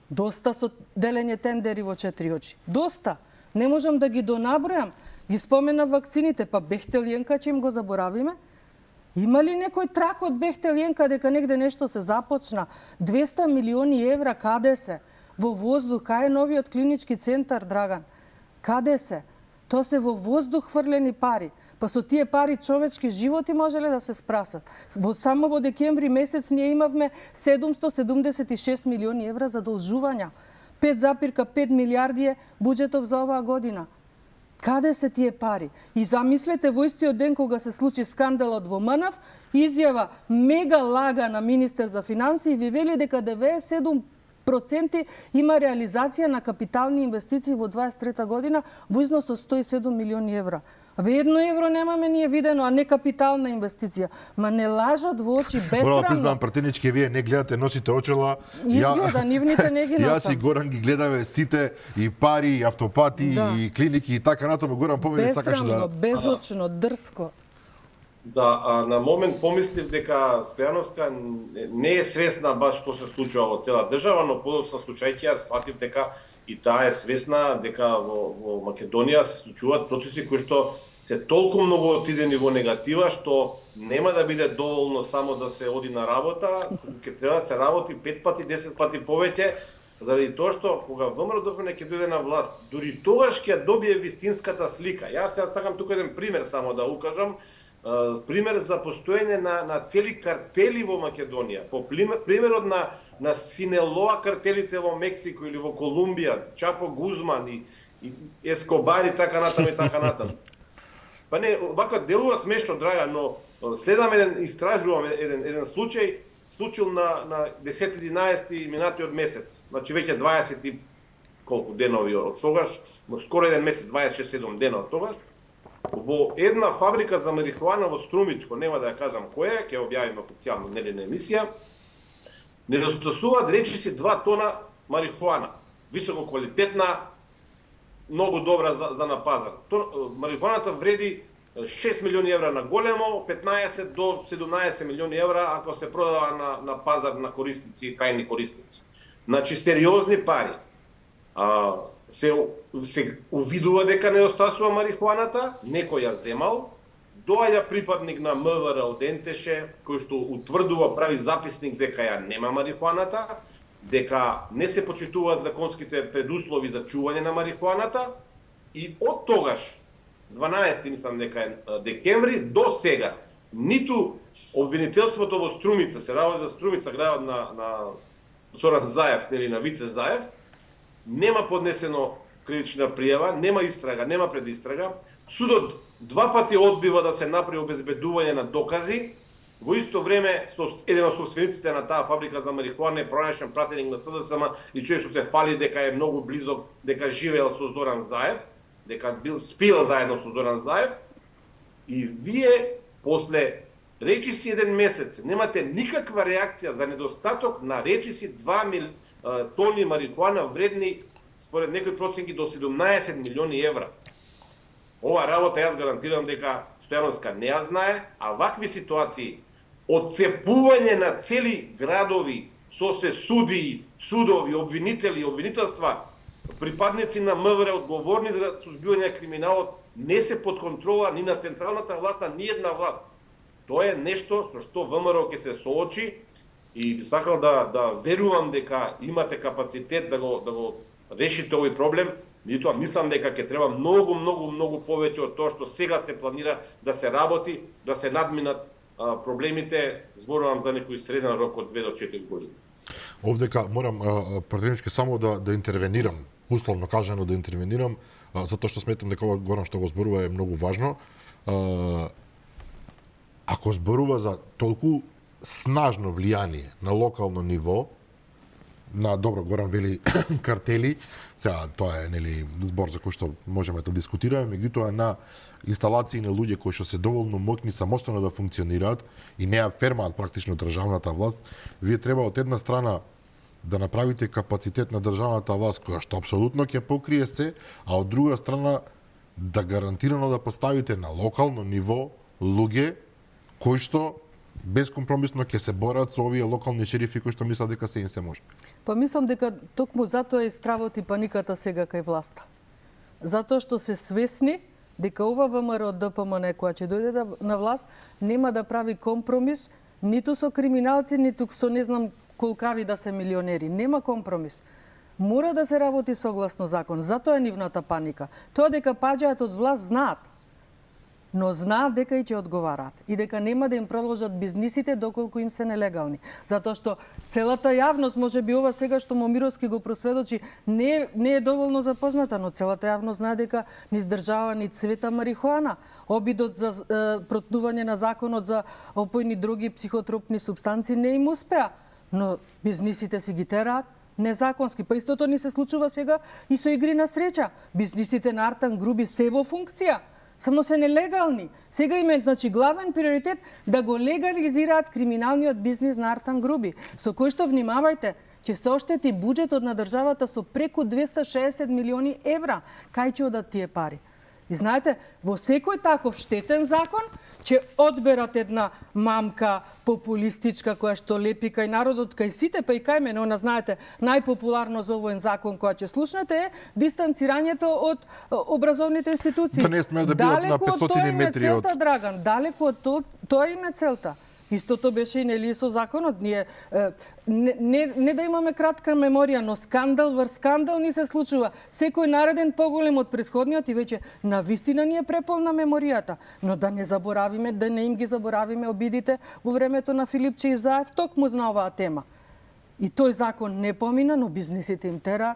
B: Доста со делење тендери во 4 очи. Доста. Не можам да ги донабројам. Ги спомена вакцините, па Бехтел Јенка ќе им го заборавиме? Има ли некој трак од Бехтел Јенка дека негде нешто се започна? 200 милиони евра каде се? Во воздух, кај е новиот клинички центар, Драган? Каде се? Тоа се во воздух хврлени пари. Па со тие пари човечки животи можеле да се спрасат. Само во декември месец ние имавме 776 милиони евра задолжувања. 5,5 милиарди е буџетов за оваа година. Каде се тие пари? И замислете во истиот ден кога се случи скандалот во МНАФ, изјава мега лага на министер за финансии ви вели дека 97% проценти има реализација на капитални инвестиции во 23 година во износ од 107 милиони евра. Абе, 1 евро немаме ние видено, а не капитална инвестиција. Ма не лажат во очи,
A: Морам да
B: бесрамно.
A: признам, пратенички, вие не гледате, носите очела.
B: Изгледа, нивните не ги носам.
A: Јас и Горан ги гледаме сите, и пари, и автопати,
B: Да.
A: и клиники, и така натаму. Горан помени сакаше
B: Бесрамно,
A: да...
B: безочно, дрско.
C: Да, на момент помислив дека Стојановска не е свесна баш што се случува во цела држава, но подоцна случајќи ја сватив дека и таа е свесна дека во Македонија се случуваат процеси кои што се толку многу отидени во негатива што нема да биде доволно само да се оди на работа, ќе треба да се работи 5 пати, 10 пати повеќе, заради тоа што кога ВМРО-ДПМНЕ ќе дојде на власт, дури тогаш ќе добие вистинската слика. Јас сега сакам тука еден пример само да укажам, пример за постоење на цели картели во Македонија. По примерот на Синелоа картелите во Мексико или во Колумбија, Чапо Гузман и Ескобар и така натаму и така натаму. Па не, вака делува смешно, драга, но следам истражувам еден случај случил на 10-11 минатиот месец. Значи веќе 20 и колку денови од тогаш, скоро еден месец, 26-7 дена од тогаш, во една фабрика за марихуана во Струмичко, нема да ја кажам која, ќе објавиме официјално неделна емисија, недостасуваат речиси 2 тона марихуана. Високо квалитетна, многу добра за на пазар. Марихуаната вреди 6 милиони евра на големо, 15 до 17 милиони евра ако се продава на пазар на корисници, кајни корисници. Значи сериозни пари. Се увидува дека недостасува марихуаната, некој ја земал, доаѓа припадник на МВР од НТШ, кој што утврдува, прави записник дека ја нема марихуаната, дека не се почитуваат законските предуслови за чување на марихуаната, и од тогаш, 12 мислам дека е декември, до сега, ниту обвинителството во Струмица, се работи за Струмица, градот на Зоран Заев, нели на Вице Заев, нема поднесено кривична пријава, нема истрага, нема предистрага. Судот 2 пати одбива да се направи обезбедување на докази. Во исто време, еден од собствениците на таа фабрика за марихуана е пронајден пратеник на СДСМ и човек што се фали дека е многу близок, дека живеел со Зоран Заев, дека спил заедно со Зоран Заев. И вие, после речиси еден месец, немате никаква реакција за недостаток на речиси 2 тони марихуана вредни, според некои проценки, до 17 милиони евра. Ова работа јас гарантирам дека Стојановска не ја знае, а вакви ситуации, отцепување на цели градови со се судии, судови, обвинители, обвинителства, припадници на МВР одговорни за сузбивање на криминалот, не се под контрола ни на централната власт, ни една власт. Тоа е нешто со што ВМРО ќе се соочи и би сакал да верувам дека имате капацитет да го решите овој проблем. Меѓутоа мислам дека ќе треба многу повеќе од тоа што сега се планира да се работи, да се надминат проблемите, зборувам за некој среден рок од 2 до 4 години.
A: Овдека морам пратенички само да интервенирам, условно кажано да интервенирам, затоа што сметам дека ова Горан што го зборува е многу важно. Ако зборува за толку снажно влијание на локално ниво, на добро Горан вели картели, сега тоа е нели збор за кој што можеме да дискутираме, меѓутоа на инсталации на луѓе кои што се доволно моќни самостојно да функционираат и не ја фермаат практично државната власт, вие треба од една страна да направите капацитет на државната власт која што апсолутно ќе покрие се, а од друга страна да гарантирано да поставите на локално ниво луѓе кои што безкомпромисно ќе се борат со овие локални шерифи кои што мислат дека се им се може.
B: Па мислам дека токму затоа е стравот и паниката сега кај власта. Затоа што се свесни дека ова ВМРО ДПМНЕ која ќе дојде на власт нема да прави компромис ниту со криминалци, ниту со не знам колкави да се милионери. Нема компромис. Мора да се работи согласно закон. Затоа е нивната паника. Тоа дека паѓаат од власт знаат, но знаат дека и ќе одговараат и дека нема да им продолжат бизнисите доколку им се нелегални. Затоа што целата јавност, може би ова сега што Момировски го просведочи, не е доволно запозната, но целата јавност знае дека низ држава ни цвета марихуана. Обидот за протнување на законот за опојни други психотропни супстанци не им успеа, но бизнисите си ги тераат. незаконски. Па истото ни се случува сега и со игри на среќа. Бизнисите на Артан Груби се во функција, само се нелегални. Сега им е, значи, главен приоритет да го легализираат криминалниот бизнис на Артан Груби, со кој што, внимавајте, че се оштети буџетот на државата со преку 260 милиони евра. Кај ќе одат тие пари? И знаете, во секој таков штетен закон, че одберат една мамка популистичка која што лепи кај народот, кај сите, па и кај мене, она знаете, најпопуларно за овој закон која ќе слушнете е дистанцирањето од образовните институции.
A: Да не сме да бидат на 500 метри од...
B: Целта, Драган, далеку од тоа им е целта. Истото беше и нели со законот. Ние не да имаме кратка меморија, но скандал врз скандал ни се случува. Секој нареден поголем од претходниот и веќе навистина ни е преполна меморијата. Но да не заборавиме, да не им ги заборавиме обидите во времето на Филипче и Заев, токму на оваа тема. И тој закон не помина, но бизнисите им тера.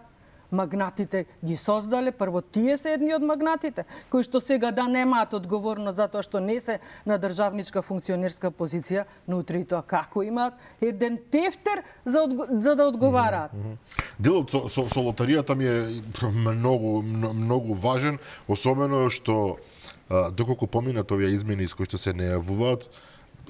B: Магнатите ги создале, прво тие се едни од магнатите, кои што сега да немаат одговорност затоа што не се на државничка функционерска позиција, но утре и тоа како имаат еден тефтер за да одговараат.
A: Делот со лотаријата ми е многу важен, особено што доколку поминат овие измени кои што се најавуваат,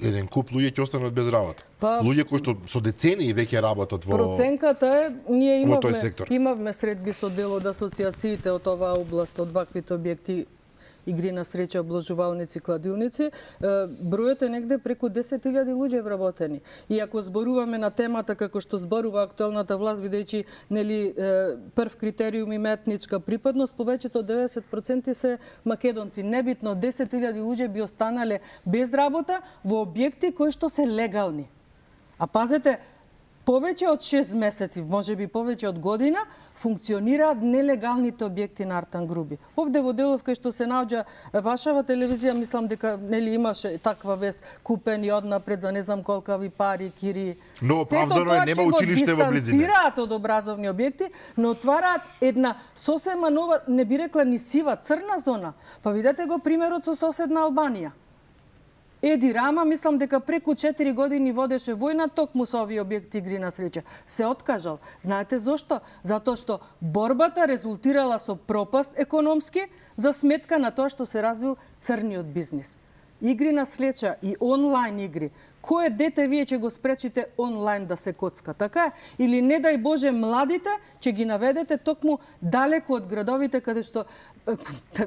A: еден куп луѓе ќе останат без работа. Луѓе кои што со децении веќе работат во
B: проценката е, ние
A: имавме
B: средби со дел од асоциациите од оваа област, од ваквите објекти, игри на среќа, обложувалници, кладилници, бројот е негде преку 10.000 луѓе вработени. И ако зборуваме на темата како што зборува актуелната власт, бидејќи нели прв критериум има етничка припадност, повеќето од 90% се македонци. Небитно 10.000 луѓе би останале без работа во објекти кои што се легални. А пазете, повеќе од 6 месеци, можеби повеќе од година, функционираат нелегалните објекти на Артан Груби. Овде во делов кај што се наоѓа вашава телевизија, мислам дека нели имаше таква вест, купени однапред за не знам колкави пари, кири.
A: Но оправдано е, нема училиште во близина.
B: Дистанцираат од образовни објекти, но отвараат една сосема нова, не би рекла ни сива, црна зона. Па видете го примерот со соседна Албанија. Еди Рама, мислам дека преку 4 години водеше војна токму со овие објекти игри на среќа. Се откажал. Знаете зошто? Затоа што борбата резултирала со пропаст економски за сметка на тоа што се развил црниот бизнис. Игри на среќа и онлайн игри. Кое дете вие ќе го спречите онлайн да се коцка, така е? Или не дај Боже младите ќе ги наведете токму далеку од градовите каде што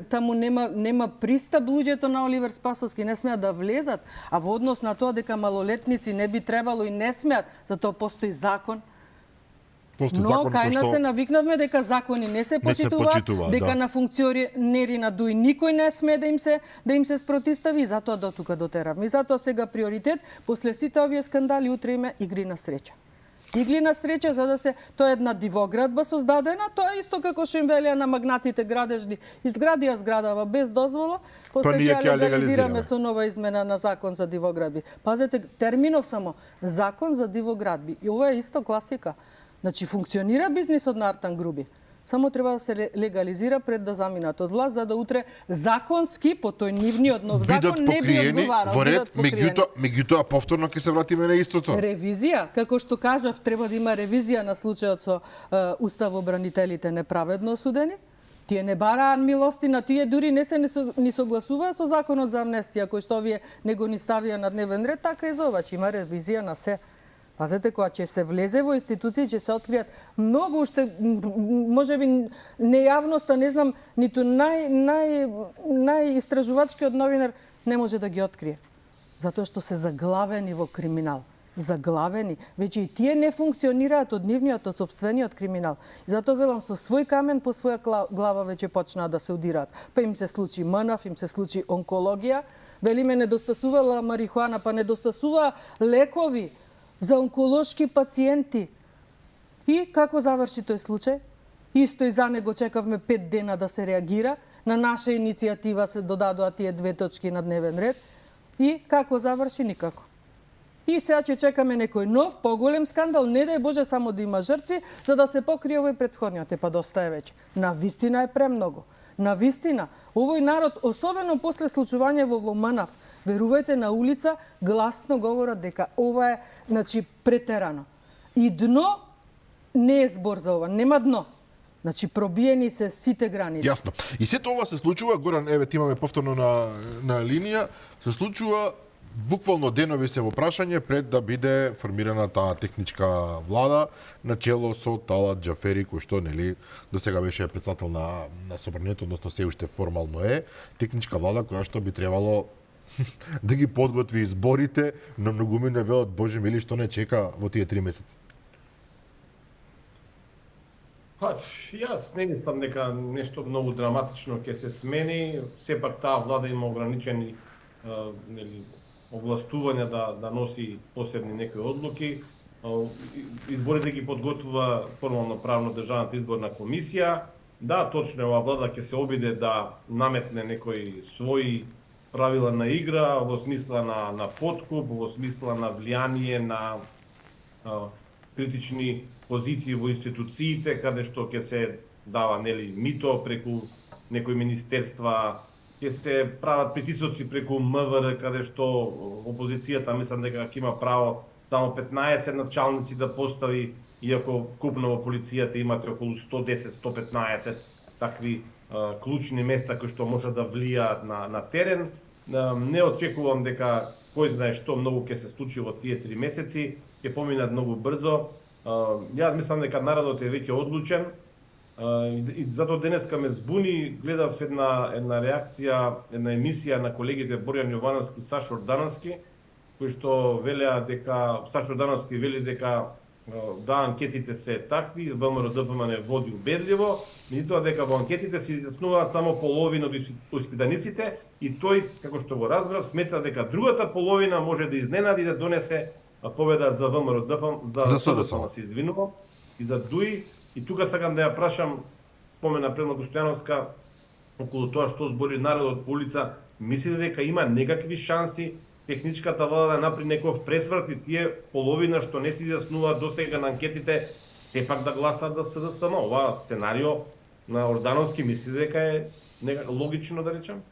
B: таму нема пристап луѓето на Оливер Спасовски, не смеат да влезат, а во однос на тоа дека малолетници не би требало и не смеат, затоа постои закон. Но кај нас се навикнавме дека закони не се почитуваат, дека на функционери на ДУИ никој не смее да им се спротистави, и затоа до тука дотеравме. И затоа сега приоритет, после сите овие скандали, утре име игри на среќа. Игри на среќа, за да се, тоа е една дивоградба создадена, тоа е исто како што им велеа на магнатите градежни. Изградија зградава без дозвола, после ќе легализираме со нова измена на закон за дивоградби. Пазете, терминов само, закон за дивоградби. И ова е исто класика. Значи, функционира бизнисот на Артан Груби. Само треба да се легализира пред да заминат од власт, за да утре законски, по тој нивниот нов закон, не би одговарал.
A: Во ред, меѓутоа повторно ќе се вратиме на истото.
B: Ревизија, како што кажав, треба да има ревизија на случајот со уставобранителите неправедно осудени. Тие не бараат милостина, тие дури не се ни согласуваа со законот за амнестија, кој што овие не го ни ставија на дневен ред, така и за ова, има ревизија на се. Пазете, кога ќе се влезе во институции, ќе се откријат многу уште, можеби нејавноста, не знам, ниту најистражувачкиот новинар не може да ги открие. Затоа што се заглавени во криминал. Заглавени. Веќе и тие не функционираат од нивниот, од собствениот криминал. И затоа велам, со свој камен по своја глава веќе почнаа да се удираат. Па им се случи МНАФ, им се случи онкологија, велиме недостасувала марихуана, па недостасува лекови за онколошки пациенти. И како заврши тој случај? Исто и за него чекавме 5 дена да се реагира. На наша иницијатива се додадоа тие 2 точки на дневен ред. И како заврши? Никако. И сега ќе чекаме некој нов, поголем скандал, не дај Боже само да има жртви, за да се покрие овој претходниот. Па доста е веќе. Навистина е премногу. Навистина, овој народ, особено после случување во МНАФ, верувајте, на улица гласно говорат дека ова е, значи, претерано. И дно не е збор за ова, нема дно. Значи пробиени се сите граници.
A: Јасно. И сето ова се случува, Горан, еве ти имаме повторно на линија, се случува буквално денови се во прашање пред да биде формирана таа техничка влада на чело со Талат Џафери, кој што нели до сега беше председател на собранието, односно се уште формално е техничка влада која што би требало да ги подготви изборите, но многуми не велат боже мили што не чека во тие 3 месеци.
C: Јас не мислам дека нешто многу драматично ќе се смени, сепак таа влада има ограничени нели овластувања да носи посебни некои одлуки. Изборите ги подготвува формално правно државната изборна комисија. Да, точно оваа влада ќе се обиде да наметне некои своји правила на игра во смисла на подкуп, во смисла на влијание на критични позиции во институциите, каде што ќе се дава нели мито преку некои министерства, ќе се прават притисоци преку МВР, каде што опозицијата мислам дека ќе има право само 15 началници да постави, иако вкупно во полицијата имате околу 110-115 такви клучни места кои што може да влијаат на терен. Не очекувам дека кој знае што многу ќе се случи во тие 3 месеци, ќе поминат многу брзо. Јас мислам дека народот е веќе одлучен и затоа денеска ме збуни, гледав една реакција, една емисија на колегите Борјан Јовановски и Сашо Ордановски, кои што велеа дека Сашо Ордановски вели дека да, анкетите се такви, ВМРО ДПМН води убедливо, меѓутоа дека во анкетите се изјаснуваат само половина од испитаниците и тој, како што го разбрав, смета дека другата половина може да изненади да донесе победа за ВМРО ДПМН, за СДСМ, се извинувам, и за ДУИ. И тука сакам да ја прашам, спомена Предлога Стојановска, околу тоа што збори народот по улица, мислите дека има некакви шанси техничката влада да направи некој пресврт и тие половина што не се изјаснуваат досега на анкетите, сепак да гласат за СДСМ? Ова сценарио на Ордановски мислите дека е логично, да речем?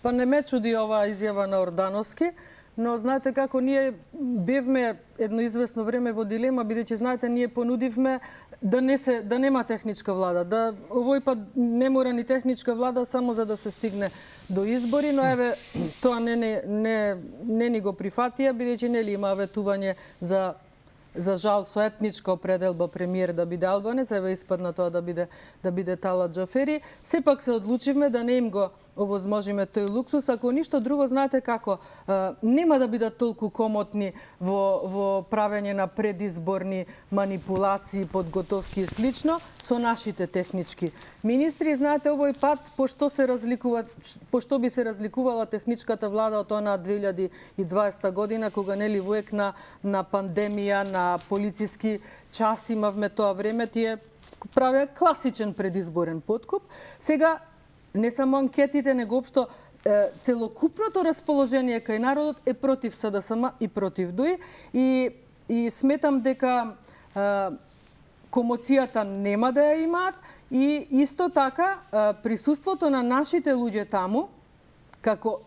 B: Па не ме чуди оваа изјава на Ордановски, но знаете како ние бевме едно известно време во дилема, бидејќи знаете ние понудивме да нема техничка влада, да овој пат не мора ни техничка влада само за да се стигне до избори, но еве тоа не ни го прифатија, бидејќи нели има ветување за жал со етничка определба премиер да биде албанец, еве испадна тоа да биде Талат Џафери. Сепак се одлучивме да не им го овозможиме тој луксус, ако ништо друго знаете како нема да бидат толку комотни во правење на предизборни манипулации, подготовки и слично со нашите технички министри. Знаете овој пат пошто би се разликувала техничката влада од она 2020 година кога нели во ек на пандемија, на полициски час имавме тоа време, тие правеа класичен предизборен подкуп. Сега не само анкетите, него општо целокупното расположение кај народот е против СДСМ и против ДУИ и сметам дека комоцијата нема да ја имаат и исто така присуството на нашите луѓе таму како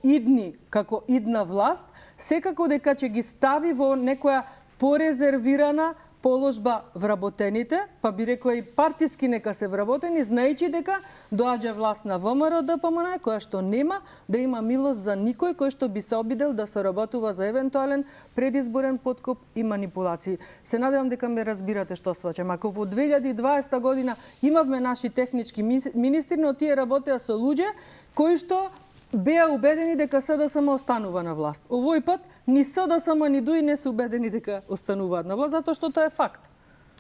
B: идна власт секако дека ќе ги стави во некоја порезервирана положба вработените, па би рекла и партиски нека се вработени, знаејќи дека доаѓа власт на ВМРО ДПМН, која што нема да има милост за никој кој што би се обидел да се работува за евентуален предизборен подкуп и манипулации. Се надевам дека ме разбирате што сваќам. Ако во 2020 година имавме наши технички министри, но тие работеа со луѓе кои што беа убедени дека СДСМ останува на власт. Овој пат ни СДСМ ни ДУИ не се убедени дека остануваат на власт, затоа што тоа е факт.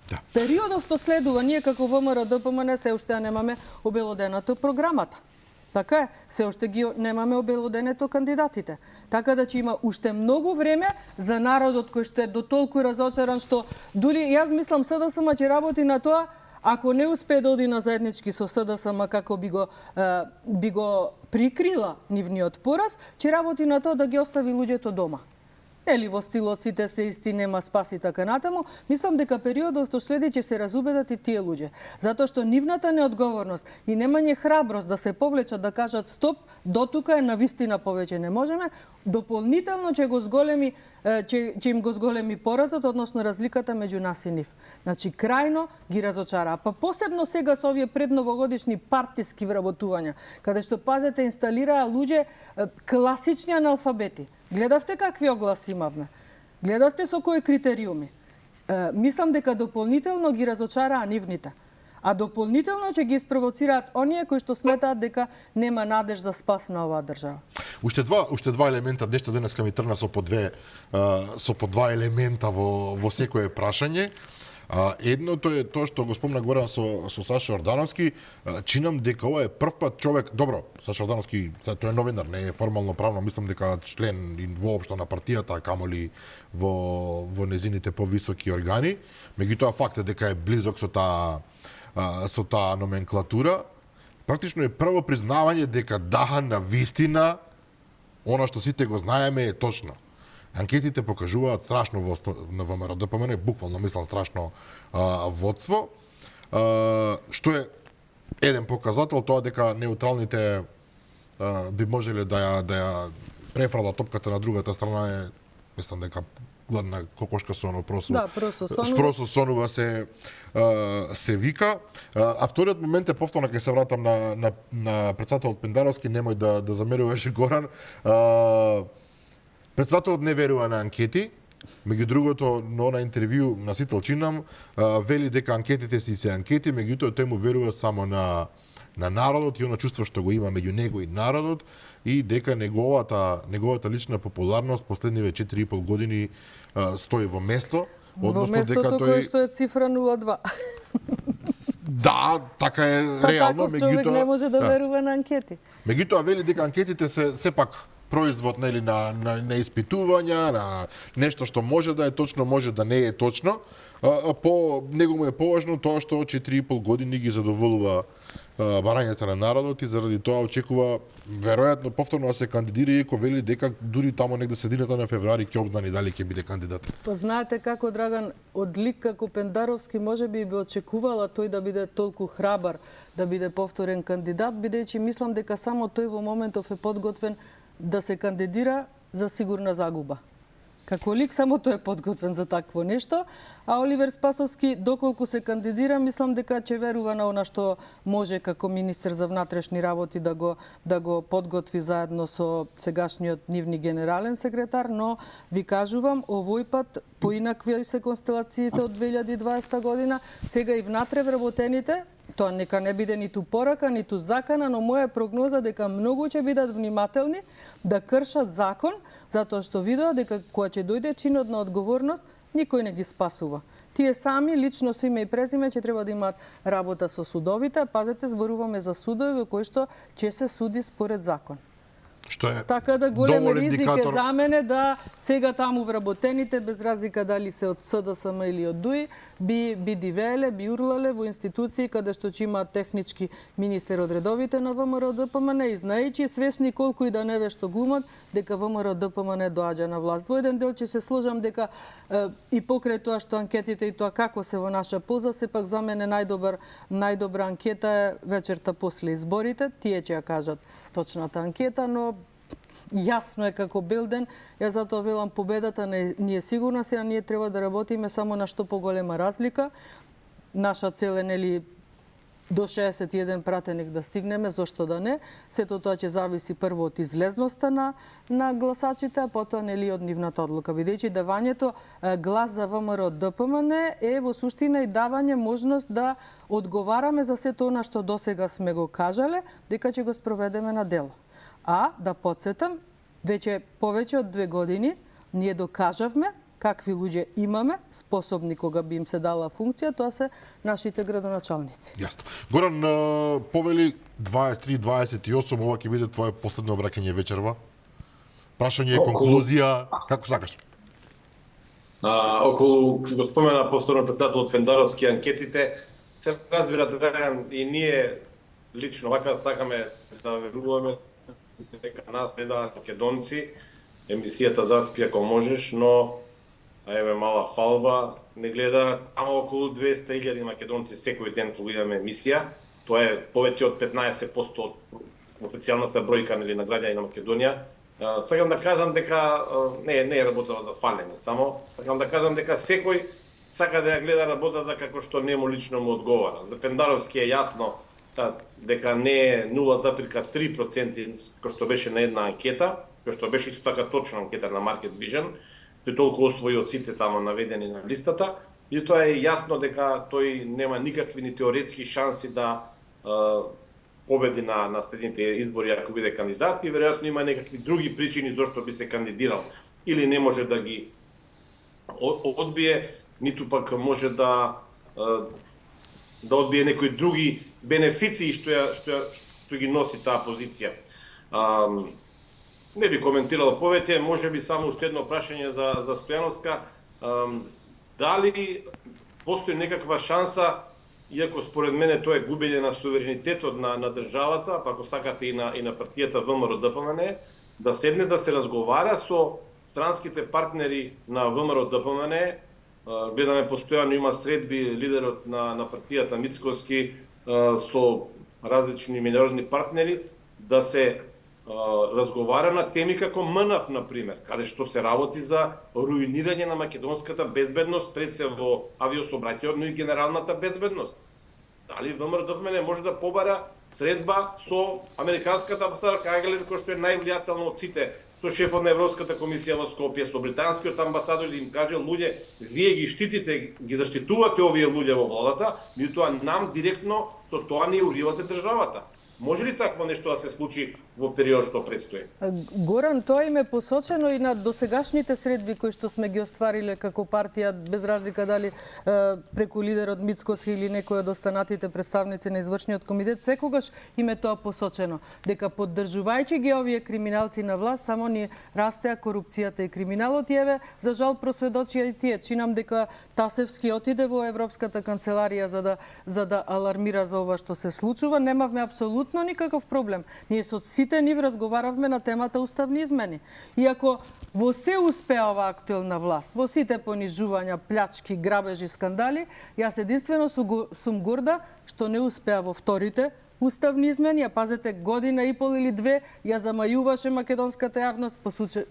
A: Да.
B: Периодот што следува, ние како ВМРО ДПМН се уште немаме обелодената програмата. Така е, се уште ги немаме обелоденето кандидатите. Така да ќе има уште многу време за народот кој што е до толку разочаран што дури јас мислам СДСМ ќе работи на тоа. Ако не успее да оди на заеднички со СДСМ како би го прикрила нивниот пораз, ќе работи на тоа да ги остави луѓето дома. Ели во стилоците се исти, нема спас и така натаму, мислам дека периодот што следи ќе се разубедат и тие луѓе. Затоа што нивната неодговорност и немање храброст да се повлечат да кажат стоп, до тука е навистина повеќе не можеме, дополнително ќе им го зголеми поразот, односно разликата меѓу нас и нив. Значи крајно ги разочара. Па посебно сега со овие предновогодишни партиски вработувања, каде што пазете инсталираа луѓе класични аналфабети. Гледавте какви огласи имавме? Гледавте со кои критериуми? Мислам дека дополнително ги разочараа нивните. А дополнително ќе ги испровоцираат оние кои што сметаат дека нема надеж за спас на оваа држава.
A: Уште два елемента, нешто денеска ми тргна со по два елемента во секое прашање. Едното е тоа што го спомна Горан со Саша Ордановски. Чинам дека ова е прв пат човек, добро, Саша Ордановски, тој е новинар, не е формално правно, мислам дека член и воопшто на партијата, камоли во незините повисоки органи. Меѓутоа факт е дека е близок со таа номенклатура. Практично е прво признавање дека на вистина она што сите го знаеме е точно. Анкетите покажуваат страшно водство на ВМРО ДПМН, буквално мислам страшно водство, што е еден показател тоа дека неутралните би можеле да ја префрла топката на другата страна е, мислам дека гладна кокошка со оно просо.
B: Да, просо
A: сонува се вика. А вториот момент е повторно ќе се вратам на председателот Пендаровски, немој да замеруваш Горан. Председателот не верува на анкети, меѓу другото на она интервју на Сител Чинам вели дека анкетите се анкети, меѓутоа тој му верува само на народот и она чувство што го има меѓу него и народот и дека неговата лична популарност последниве 4,5 години стои во место,
B: односно во местото кое што е цифра 0,2.
A: Да, така е реално,
B: меѓутоа човек не може да верува на анкети.
A: Меѓутоа вели дека анкетите се сепак производ на испитувања, на нешто што може да е точно, може да не е точно. По него му е поважно тоа што 4,5 години ги задоволува барањата на народот и заради тоа очекува веројатно повторно да се кандидира, иако вели дека дури тамо негде средината на февруари ќе обзнани дали ќе биде кандидат.
B: Па знаете како Драган, од лик како Пендаровски можеби би очекувала тој да биде толку храбар да биде повторен кандидат, бидејќи мислам дека само тој во моментов е подготвен да се кандидира за сигурна загуба. Како лик само тој е подготвен за такво нешто, а Оливер Спасовски доколку се кандидира, мислам дека ќе верува на она што може како министер за внатрешни работи да го подготви заедно со сегашниот нивни генерален секретар, но ви кажувам, овој пат поинакви се констелациите од 2020 година, сега и внатре вработените, тоа нека не биде ниту порака, ниту закана, но моја прогноза дека многу ќе бидат внимателни да кршат закон, затоа што видеа дека кога ќе дојде чинот на одговорност, никој не ги спасува. Тие сами, лично со име и презиме, ќе треба да имаат работа со судовите, пазете, зборуваме за судови во кои што ќе се суди според закон.
A: Што е
B: така да голем ризик е за мене да сега таму вработените, без разлика дали се од СДСМ или од ДУИ, би дивееле, би урлале во институции каде што ќе има технички министер од редовите на ВМРО ДПМН и знаејќи свесни колку и да не ве што глумат, дека ВМРО ДПМН доаѓа на власт. Во еден дел ќе се сложам дека и покрај тоа што анкетите и тоа како се во наша полза, сепак за мене најдобра анкета е вечерта после изборите, тие ќе ја кажат точната анкета, но јасно е како бел ден. Ја затоа велам победата не е сигурна, сега ние треба да работиме само на што поголема разлика. Наша цел е нели до 61 пратеник да стигнеме, зошто да не. Сето тоа ќе зависи прво од излезноста на гласачите, а потоа нели од нивната одлука, бидејќи давањето глас за ВМРО ДПМН е во суштина и давање можност да одговараме за сето она што досега сме го кажале, дека ќе го спроведеме на дело. А да потсетам, веќе повеќе од 2 години ние докажавме какви луѓе имаме, способни кога би им се дала функција, тоа се нашите градоначалници.
A: Јасно. Горан, повели 23-28, ова ќе биде твое последно обраќање вечерва. Прашање, конклузија, како сакаш?
C: Околу го спомена повторно председател од Фендаровски анкетите, се разбира Драган и ние лично вака сакаме да веруваме дека нас гледаат македонци емисијата Заспи ако можеш, но еве мала фалба, не гледа ама околу 200.000 македонци секој ден кога имаме емисија. Тоа е повеќе од 15% од официјалната бројка нели на граѓани на Македонија. Сакам да кажам дека не е работа за фалење, само сакам да кажам дека секој сака да ја гледа работата како што нему лично му одговара. За Пендаровски е јасно дека не е 0,3% кој што беше на една анкета, кој што беше исто така точна анкета на Market Vision, тој толку освои од сите тамо наведени на листата, и тоа е јасно дека тој нема никакви ни теоретски шанси да победи на следните избори ако биде кандидат, и веројатно има некакви други причини зашто би се кандидирал. Или не може да ги одбие, ниту пак може да одбие некои други бенефиции што ги носи таа позиција. Не би коментирал повеќе, може би само уште едно прашање за Стојановска. Дали постои некаква шанса, иако според мене тоа е губење на суверенитетот на државата, па ако сакате и на партијата ВМРО-ДПМН, да седне да се разговара со странските партнери на ВМРО-ДПМН. Гледаме постојано има средби лидерот на партијата Мицкоски со различни меѓународни партнери да се разговара на теми како МНАФ, например, каде што се работи за руинирање на македонската безбедност, пред се во авиосообраќајот, но и генералната безбедност. Дали ВМРО-ДПМН може да побара средба со американската амбасадорка Агелер, кој што е највлијателна од сите, со шефот на Европската комисија во Скопје, со британскиот амбасадор, да им каже: луѓе, вие ги штитите, ги заштитувате овие луѓе во владата, меѓутоа нам директно со тоа не уривате државата. Може ли такво нешто да се случи во период што предстои?
B: Горан, тоа им е посочено и на досегашните средби кои што сме ги оствариле како партија, без разлика дали преку лидерот Мицкоски или некој од останатите представници на извршниот комитет, секогаш им е тоа посочено, дека поддржувајќи ги овие криминалци на власт, само ни растеа корупцијата и криминалот. И еве, за жал просведочија и тие. Чинам дека Тасевски отиде во Европската канцеларија за да алармира за ова што се случува. Немавме апсолутно никаков проблем. Ние со сите нив разговаравме на темата уставни измени. Иако во се успеа ова актуелна власт, во сите понижувања, плячки, грабежи, скандали, јас единствено сум горда што не успеа во вторите уставни измени, а пазете, година и пол или две ја замајуваше македонската јавност,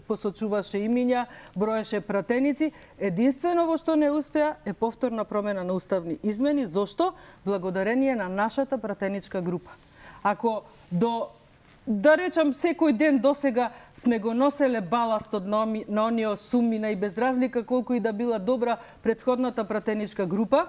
B: посочуваше имиња, броеше пратеници. Единствено во што не успеа е повторна промена на уставни измени. Зошто? Благодарение на нашата пратеничка група. Ако да речам, секој ден досега сме го носеле баластот на оние сумина и без разлика колку и да била добра предходната пратеничка група,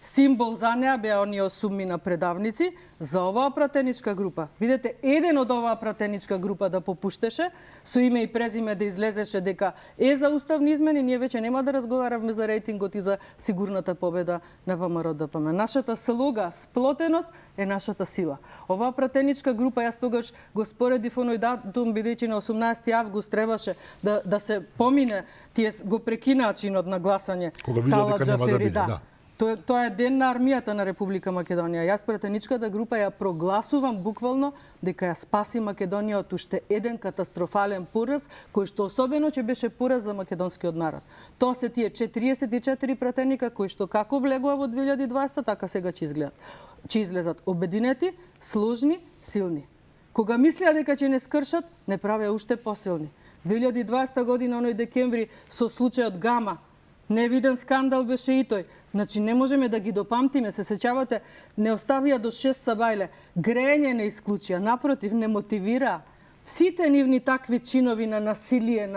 B: символ за неа беа оние сумина предавници, за оваа пратеничка група. Видете, еден од оваа пратеничка група да попуштеше, со име и презиме да излезеше дека е за уставни измени, ние веќе нема да разговаравме за рейтингот и за сигурната победа на ВМРО-ДПМН. Нашата слога, сплотеност е нашата сила. Оваа пратеничка група, јас тогаш го споредив оној датум, бидејќи на 18 август требаше да се помине, тие го прекинаа чинот на гласање.
A: Кога видел дека нема да биде, да.
B: Тоа е ден на армијата на Република Македонија. Јас пратеничката група ја прогласувам буквално дека ја спаси Македонија од уште еден катастрофален пораз, кој што особено ќе беше пораз за македонскиот народ. Тоа се тие 44 пратеника кои што како влегува во 2020, така сега ќе излезат обединети, сложни, силни. Кога мислеа дека ќе не скршат, не правеа уште посилни. 2020 година, оној декември, со случајот Гама, невиден скандал беше и тој. Значи, не можеме да ги допамтиме. Се сеќавате, не оставија до 6 сабајле. Грење не исклучија, напротив, не мотивираа. Сите нивни такви чинови на насилие,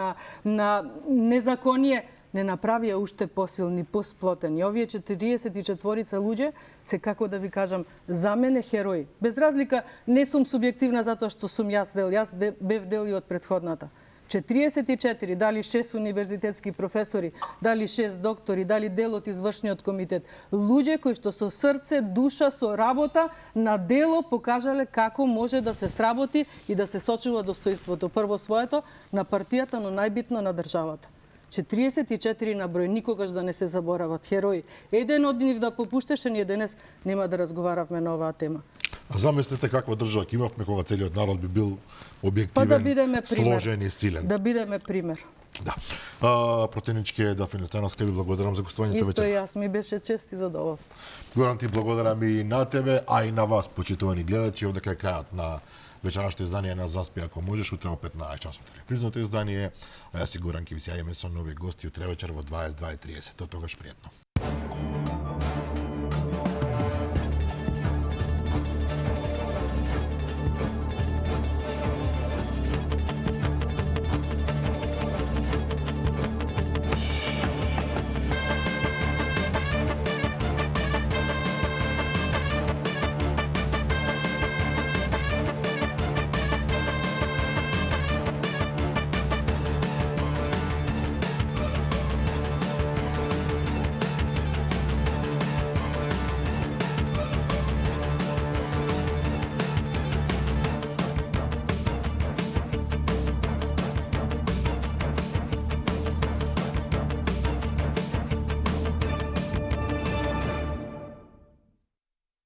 B: на незаконие, не направија уште посилни, посплотени. Овие 44 луѓе се, како да ви кажам, за мене херои. Без разлика, не сум субјективна затоа што сум јас дел. Јас бев дел и од претходната. 44, дали 6 универзитетски професори, дали 6 доктори, дали дел од извршниот комитет. Луѓе кои што со срце, душа, со работа на дело покажале како може да се сработи и да се сочува достоинството. Прво своето на партијата, но најбитно на државата. 44 на број, никогаш да не се заборават херои. Еден од нив да попуштеше, ние денес нема да разговаравме на оваа тема.
A: А замислете каква држава ќе имавме кога целиот народ би бил објективен,
B: Па да бидеме пример.
A: сложен и силен.
B: Да бидеме пример.
A: Да. Противнички Дафина Стојановска, ви благодарам за гостувањето
B: Исто и
A: вечер.
B: јас, ми беше чест и задоволство.
A: Горан, ти благодарам и на тебе, а и на вас, почитувани гледачи. Овде кај крајот на вечерашното издание на Заспи ако можеш, утре во 15 часот. Репризното издание, а јас и Горан ќе ви се јавиме со нови гости утре вечер во 22:30. До тогаш пријатно.